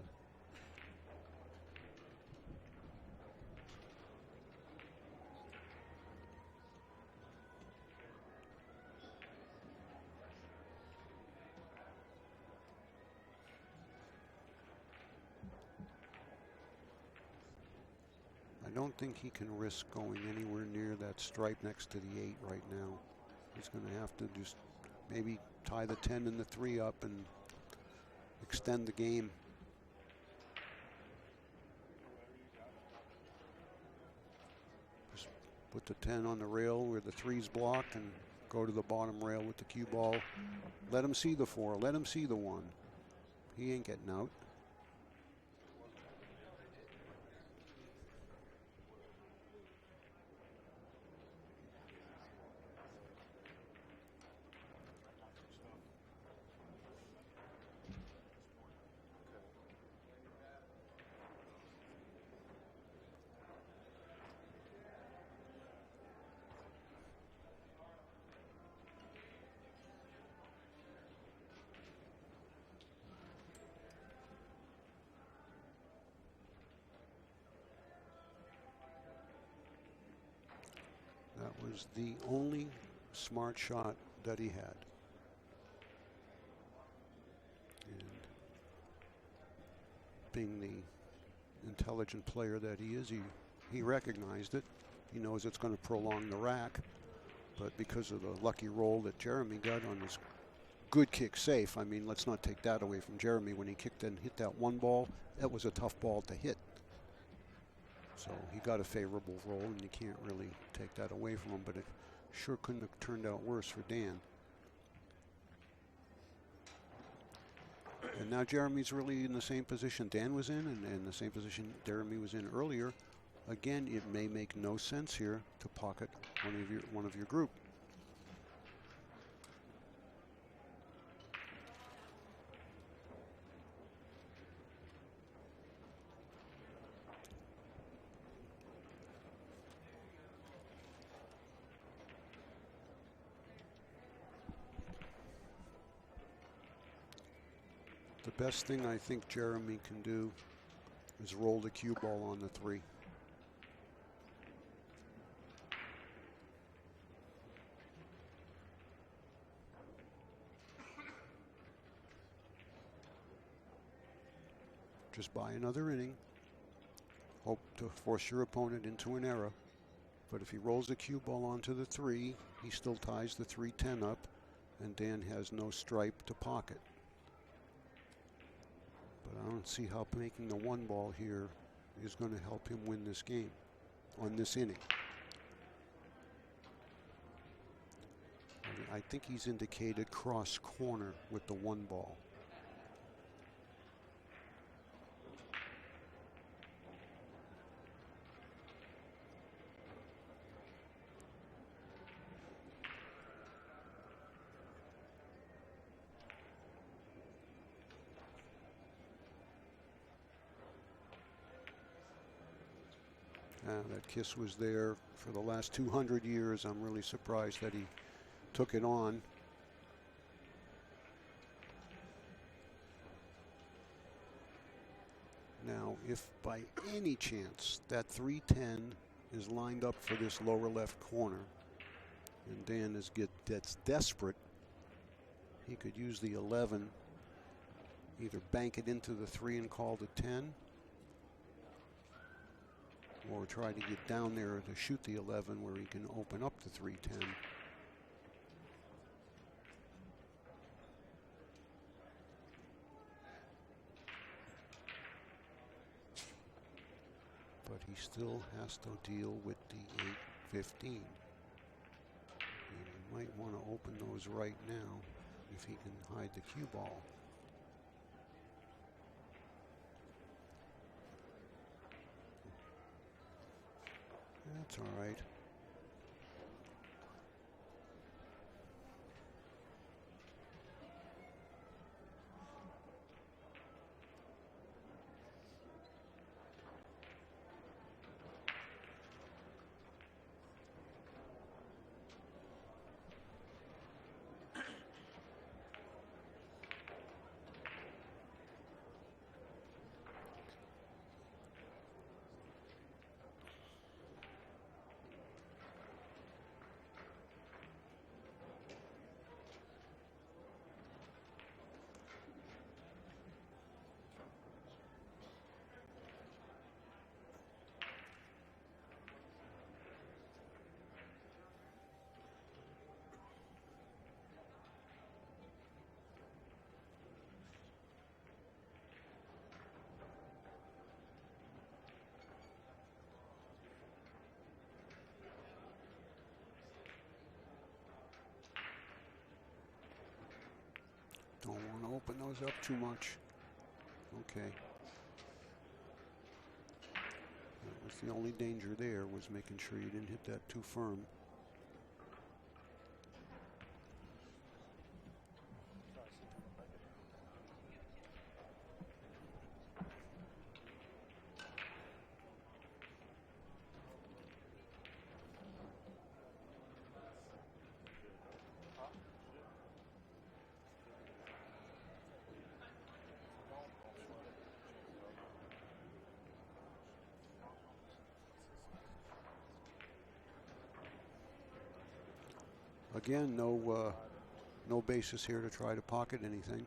[SPEAKER 1] I don't think he can risk going anywhere near that stripe next to the 8 right now. He's going to have to just maybe tie the 10 and the 3 up and extend the game. Just put the 10 on the rail where the 3's blocked and go to the bottom rail with the cue ball. Let him see the 4. Let him see the 1. He ain't getting out. That was the only smart shot that he had. And being the intelligent player that he is, he recognized it. He knows it's going to prolong the rack. But because of the lucky roll that Jeremy got on this good kick safe, I mean, let's not take that away from Jeremy. When he kicked and hit that 1 ball, that was a tough ball to hit. So he got a favorable roll, and you can't really take that away from him, but it sure couldn't have turned out worse for Dan. And now Jeremy's really in the same position Dan was in, and the same position Jeremy was in earlier. Again, it may make no sense here to pocket one of your group. The best thing I think Jeremy can do is roll the cue ball on the 3. Just buy another inning. Hope to force your opponent into an error. But if he rolls the cue ball onto the 3, he still ties the 3-10 up, and Dan has no stripe to pocket. But I don't see how making the 1 ball here is going to help him win this game on this inning. I think he's indicated cross corner with the 1 ball. That kiss was there for the last 200 years. I'm really surprised that he took it on. Now, if by any chance that 310 is lined up for this lower left corner, and Dan gets desperate, he could use the 11, either bank it into the 3 and call the 10, or try to get down there to shoot the 11 where he can open up the 310. But he still has to deal with the 8-15. And he might want to open those right now if he can hide the cue ball. That's all right. open those up too much. Okay. That was the only danger there, was making sure you didn't hit that too firm. Again, no basis here to try to pocket anything.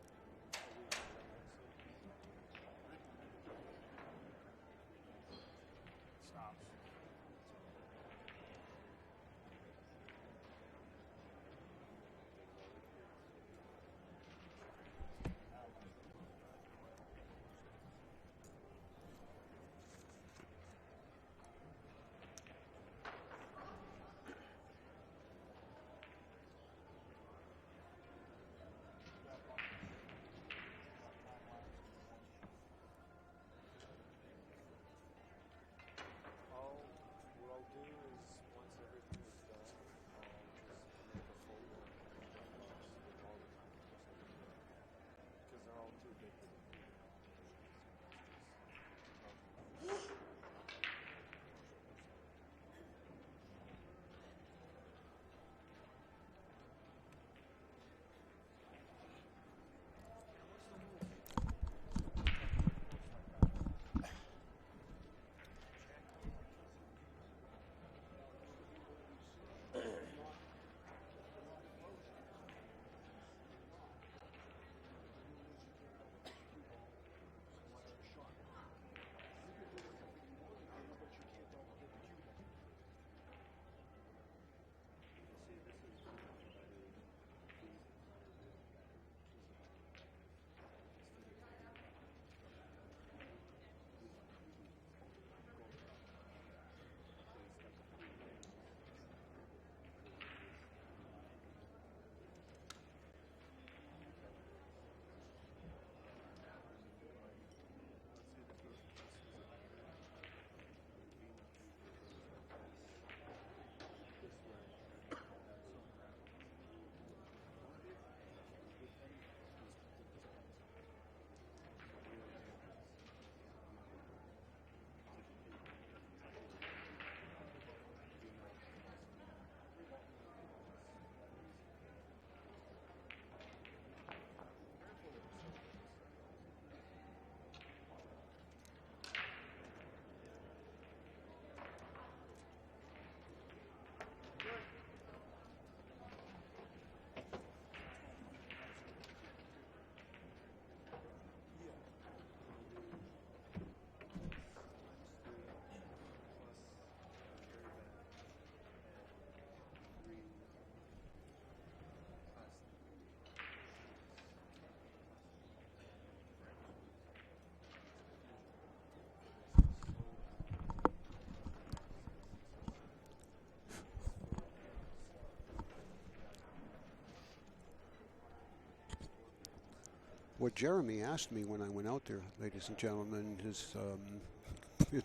[SPEAKER 1] What Jeremy asked me when I went out there, ladies and gentlemen, is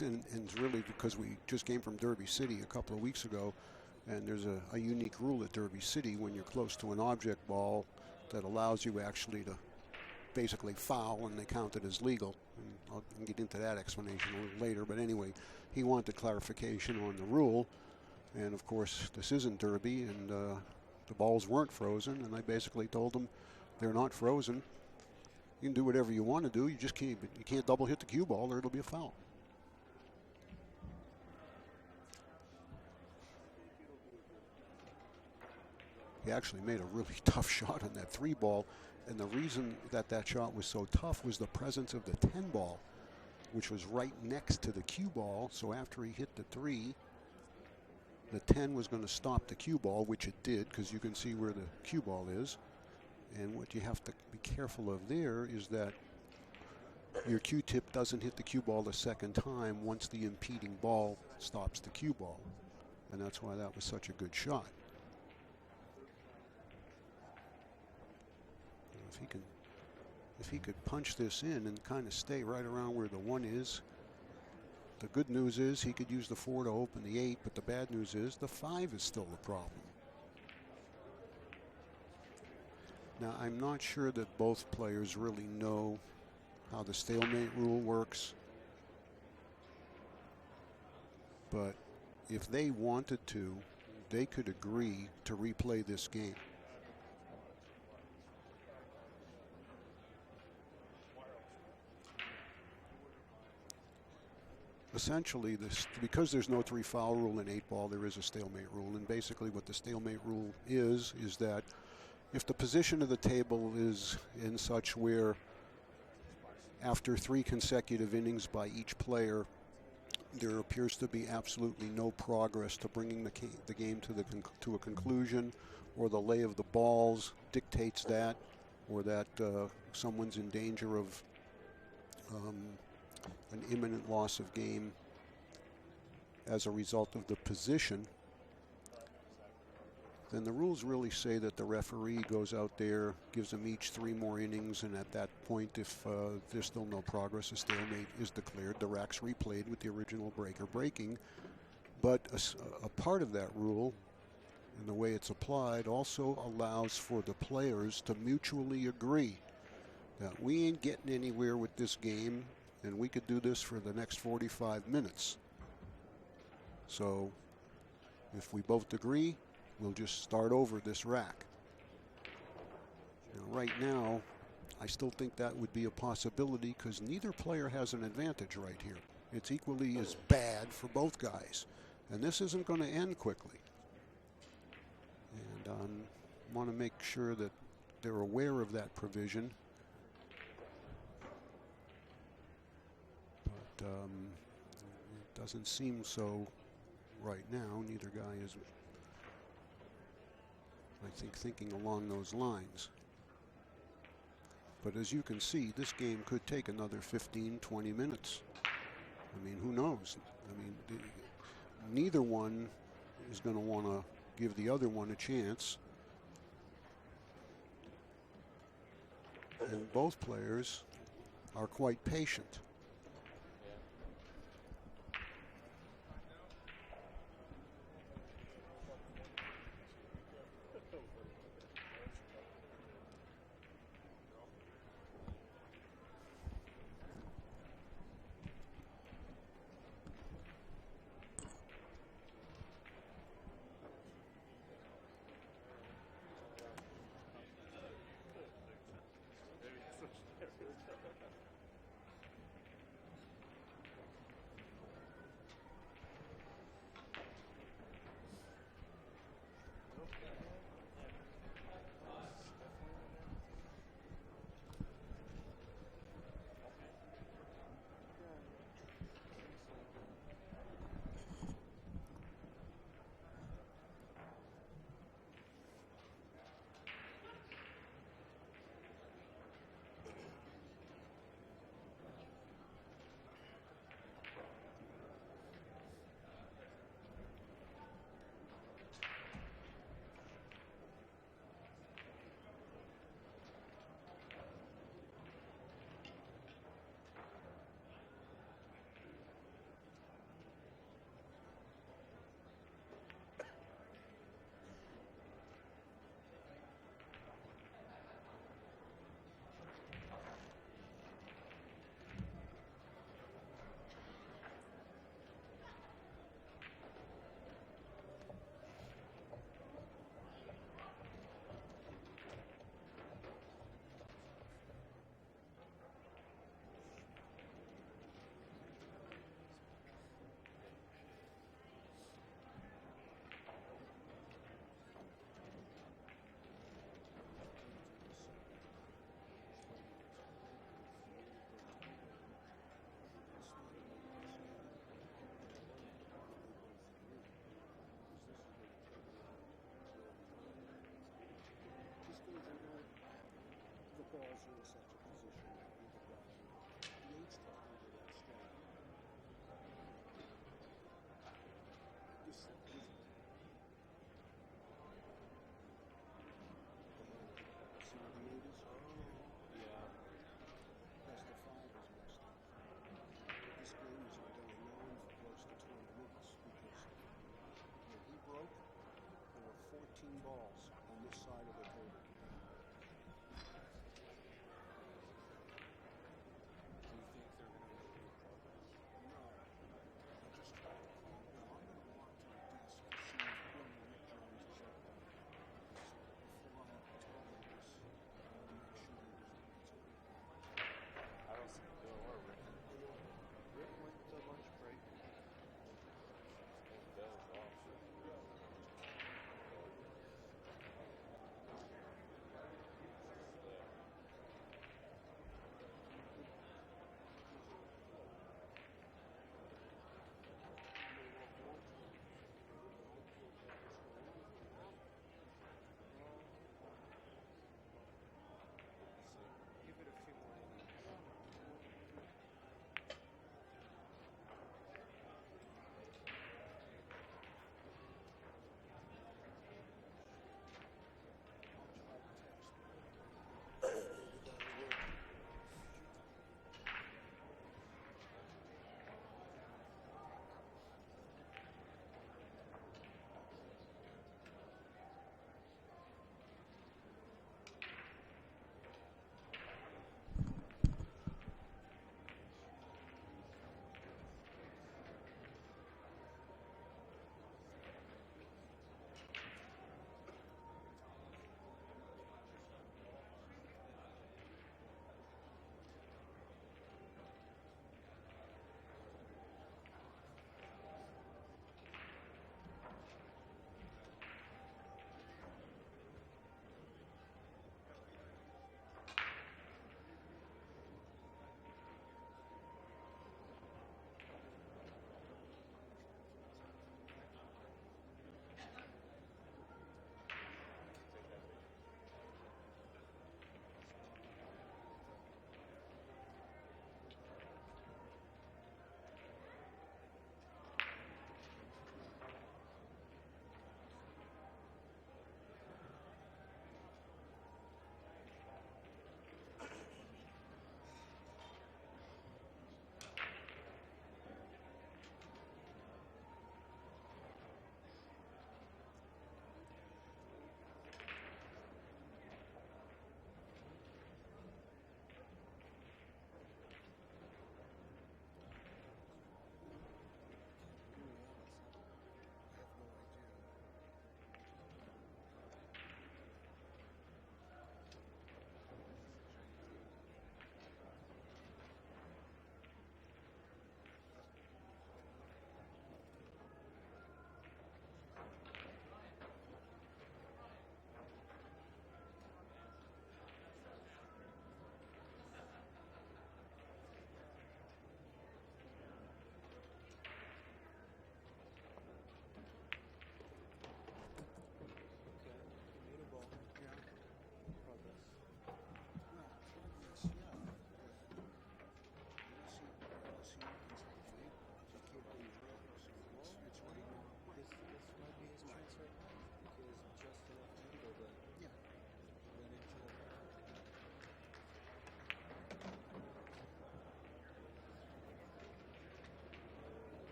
[SPEAKER 1] and it's really because we just came from Derby City a couple of weeks ago, and there's a unique rule at Derby City when you're close to an object ball that allows you actually to basically foul, and they count it as legal. And I'll get into that explanation a little later, but anyway, he wanted clarification on the rule, and of course this isn't Derby, and the balls weren't frozen, and I basically told him they're not frozen. You can do whatever you want to do. You just can't double hit the cue ball or it'll be a foul. He actually made a really tough shot on that 3 ball. And the reason that shot was so tough was the presence of the 10 ball, which was right next to the cue ball. So after he hit the 3, the 10 was going to stop the cue ball, which it did, because you can see where the cue ball is. And what you have to be careful of there is that your cue tip doesn't hit the cue ball the second time once the impeding ball stops the cue ball. And that's why that was such a good shot. If he can if he could punch this in and kind of stay right around where the 1 is. The good news is he could use the 4 to open the 8, but the bad news is the 5 is still the problem. Now, I'm not sure that both players really know how the stalemate rule works, but if they wanted to, they could agree to replay this game. Essentially, because there's no 3-foul rule in 8-ball, there is a stalemate rule. And basically what the stalemate rule is that if the position of the table is in such where after 3 consecutive innings by each player, there appears to be absolutely no progress to bringing the game to a conclusion, or the lay of the balls dictates that, or that someone's in danger of an imminent loss of game as a result of the position, then the rules really say that the referee goes out there, gives them each 3 more innings, and at that point, if there's still no progress, a stalemate is declared. The rack's replayed with the original breaker breaking. But a part of that rule, and the way it's applied, also allows for the players to mutually agree that we ain't getting anywhere with this game, and we could do this for the next 45 minutes. So if we both agree, we'll just start over this rack. Now, right now, I still think that would be a possibility because neither player has an advantage right here. It's equally as bad for both guys. And this isn't going to end quickly. And I want to make sure that they're aware of that provision. But it doesn't seem so right now. Neither guy is, I think, thinking along those lines. But as you can see, this game could take another 15, 20 minutes. I mean, who knows? I mean, neither one is going to want to give the other one a chance. And both players are quite patient.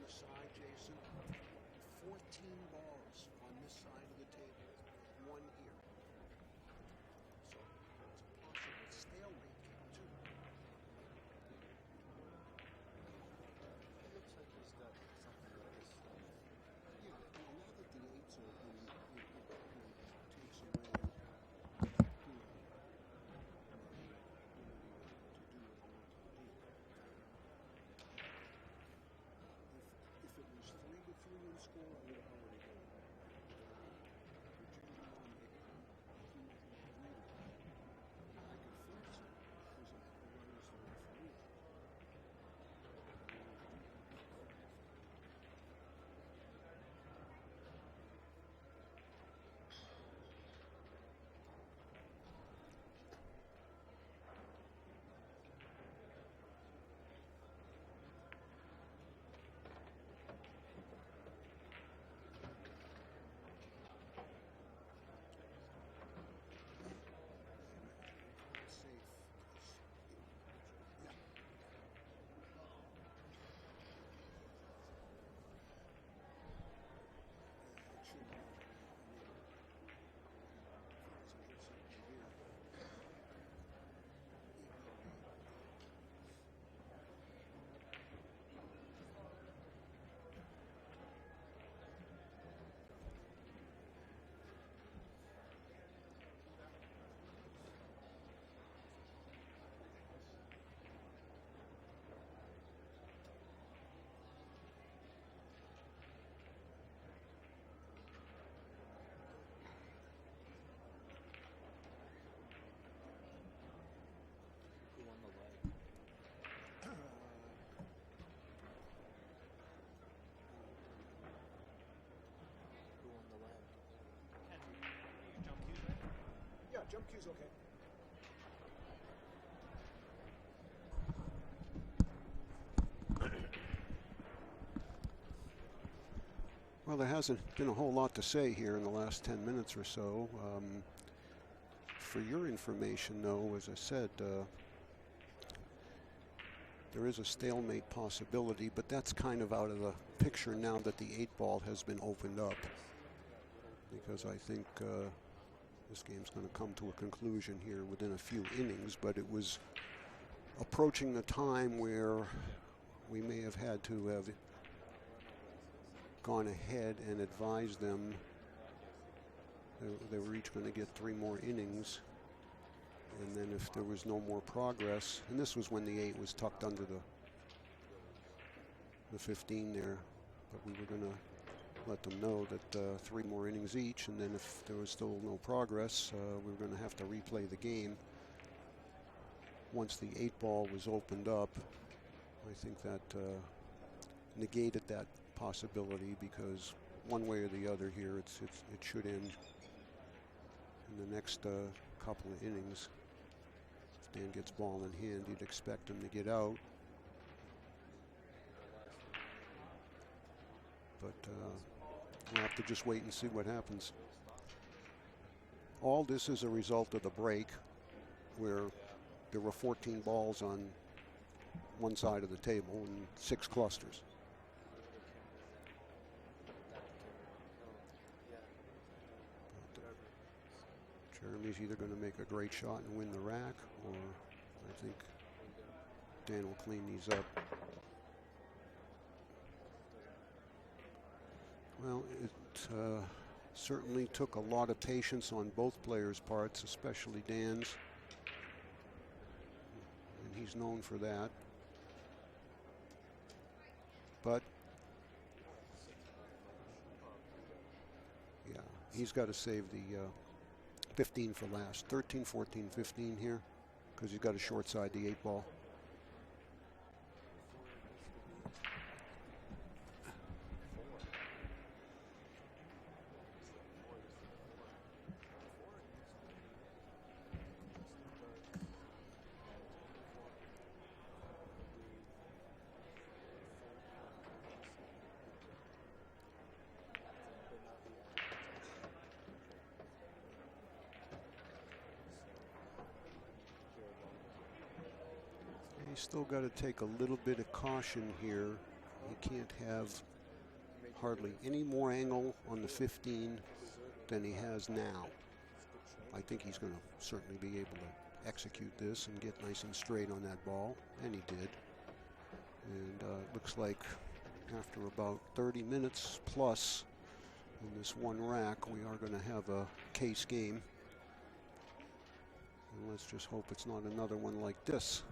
[SPEAKER 1] the side, Jason. 14 balls on this side of the table, one here. So it's a possible stalemate game, too.
[SPEAKER 2] It looks like he's got something like this.
[SPEAKER 1] Yeah, well, now that the eight's open, it takes away if it was 3-3 in score, I would have already gone. I could fix it because of the runners that were for me. Yeah, jump cue's okay. Well, there hasn't been a whole lot to say here in the last 10 minutes or so. For your information, though, as I said, there is a stalemate possibility, but that's kind of out of the picture now that the 8-ball has been opened up. Because I think this game's going to come to a conclusion here within a few innings, but it was approaching the time where we may have had to have gone ahead and advised them they were each going to get 3 more innings. And then if there was no more progress, and this was when the 8 was tucked under the 15 there, but we were going to let them know that 3 more innings each, and then if there was still no progress, we were going to have to replay the game. Once the 8-ball was opened up, I think that negated that possibility, because one way or the other here, it should end in the next couple of innings. If Dan gets ball in hand, you'd expect him to get out. But we'll have to just wait and see what happens. All this is a result of the break, where there were 14 balls on one side of the table and 6 clusters. Jeremy's either going to make a great shot and win the rack, or I think Dan will clean these up. Well, it certainly took a lot of patience on both players' parts, especially Dan's. And he's known for that. But, yeah, he's got to save the 15 for last. 13, 14, 15 here, because he's got to short side the 8-ball. Still got to take a little bit of caution here You can't have hardly any more angle on the 15 than he has now. I think he's going to certainly be able to execute this and get nice and straight on that ball, and he did. And it looks like after about 30 minutes plus in this one rack, we are going to have a case game. And let's just hope it's not another one like this.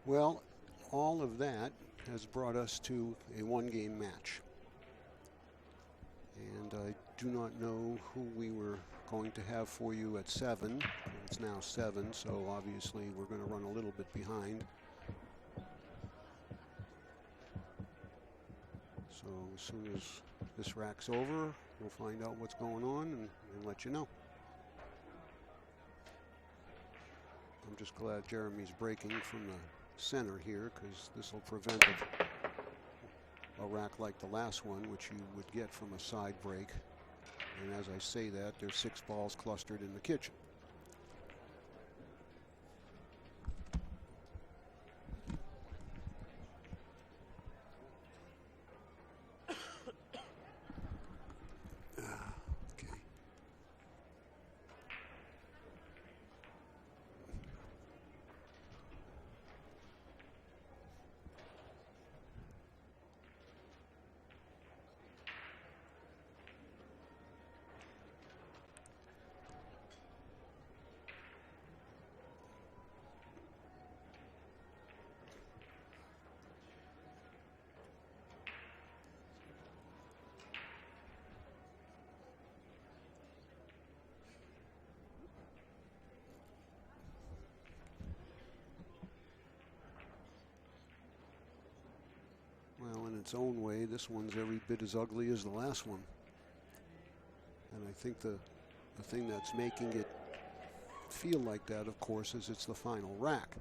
[SPEAKER 1] Well, all of that has brought us to a one-game match. And I do not know who we were going to have for you at 7. It's now 7, so obviously we're going to run a little bit behind. So as soon as this rack's over, we'll find out what's going on and let you know. I'm just glad Jeremy's breaking from the center here, because this will prevent a rack like the last one, which you would get from a side break. And as I say that, there's 6 balls clustered in the kitchen. Well, in its own way, this one's every bit as ugly as the last one. And I think the thing that's making it feel like that, of course, is it's the final rack.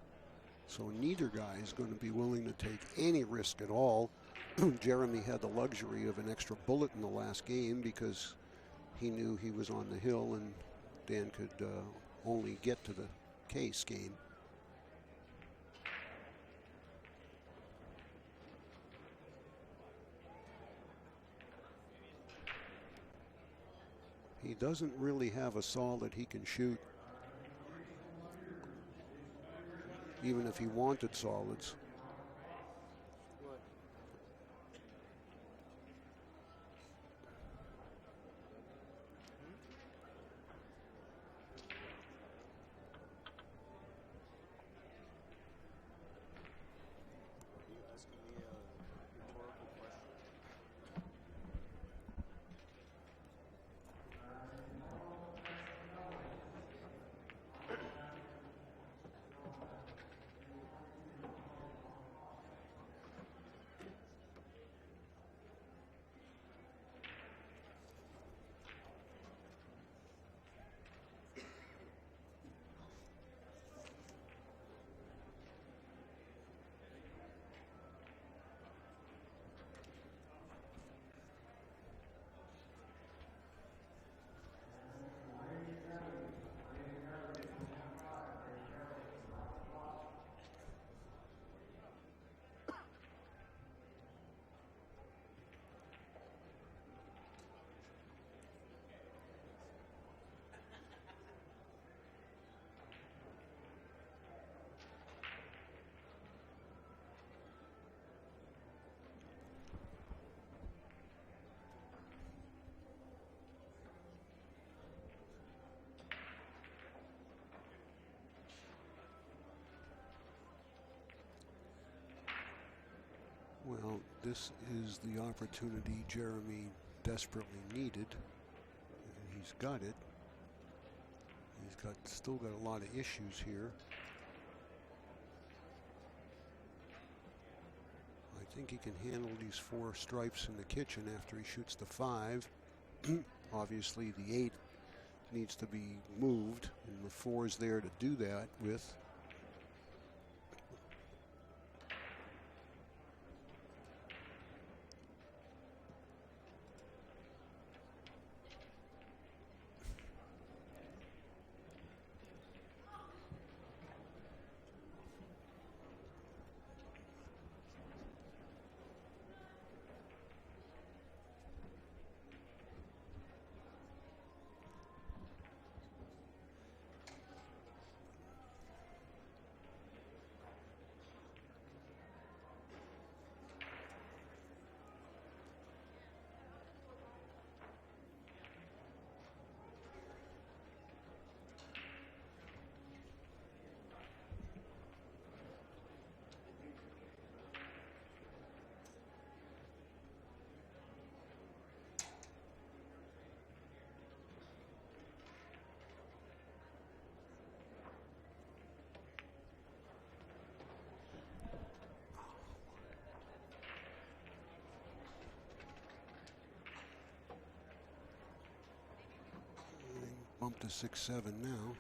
[SPEAKER 1] So neither guy is going to be willing to take any risk at all. Jeremy had the luxury of an extra bullet in the last game because he knew he was on the hill and Dan could only get to the case game. He doesn't really have a saw that he can shoot, even if he wanted solids. Well, this is the opportunity Jeremy desperately needed. And he's got it. He's still got a lot of issues here. I think he can handle these 4 stripes in the kitchen after he shoots the 5. Obviously, the 8 needs to be moved, and the 4 is there to do that with. Bump to 6-7 now.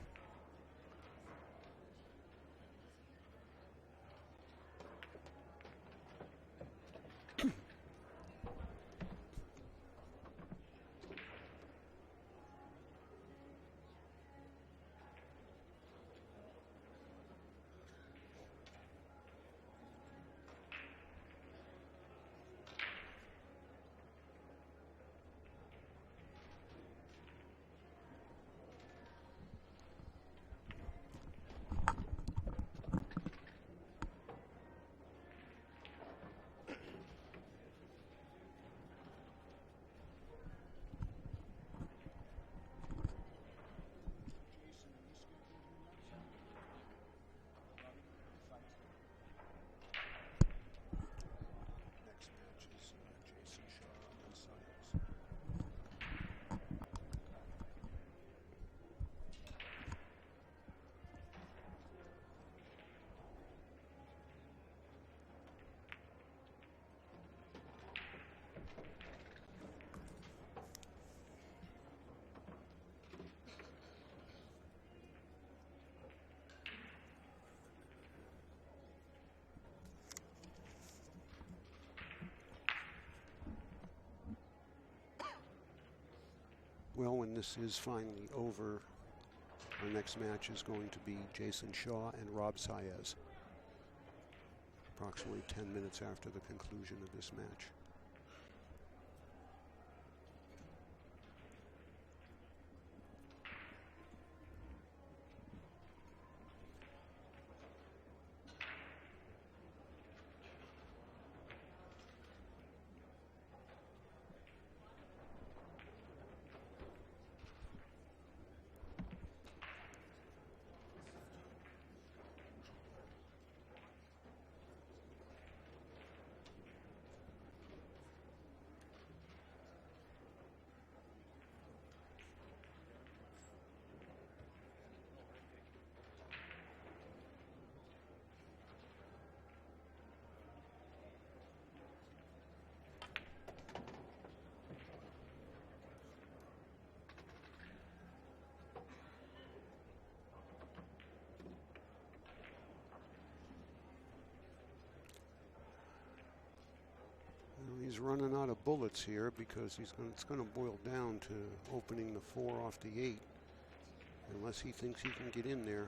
[SPEAKER 1] Well, when this is finally over, our next match is going to be Jason Shaw and Rob Saez, approximately 10 minutes after the conclusion of this match. He's running out of bullets here because it's going to boil down to opening the 4 off the 8, unless he thinks he can get in there.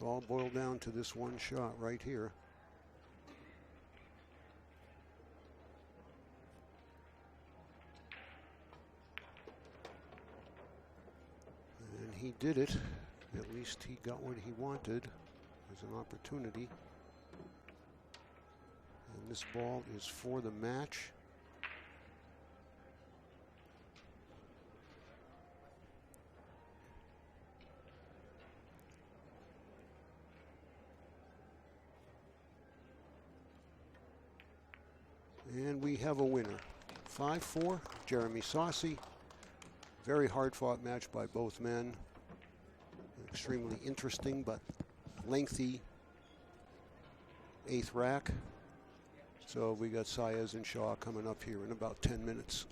[SPEAKER 1] It's all boiled down to this one shot right here. And he did it. At least he got what he wanted. There's an opportunity. And this ball is for the match. And we have a winner. 5-4, Jeremy Sossei. Very hard-fought match by both men. Extremely interesting but lengthy 8th rack. So we got Saez and Shaw coming up here in about 10 minutes.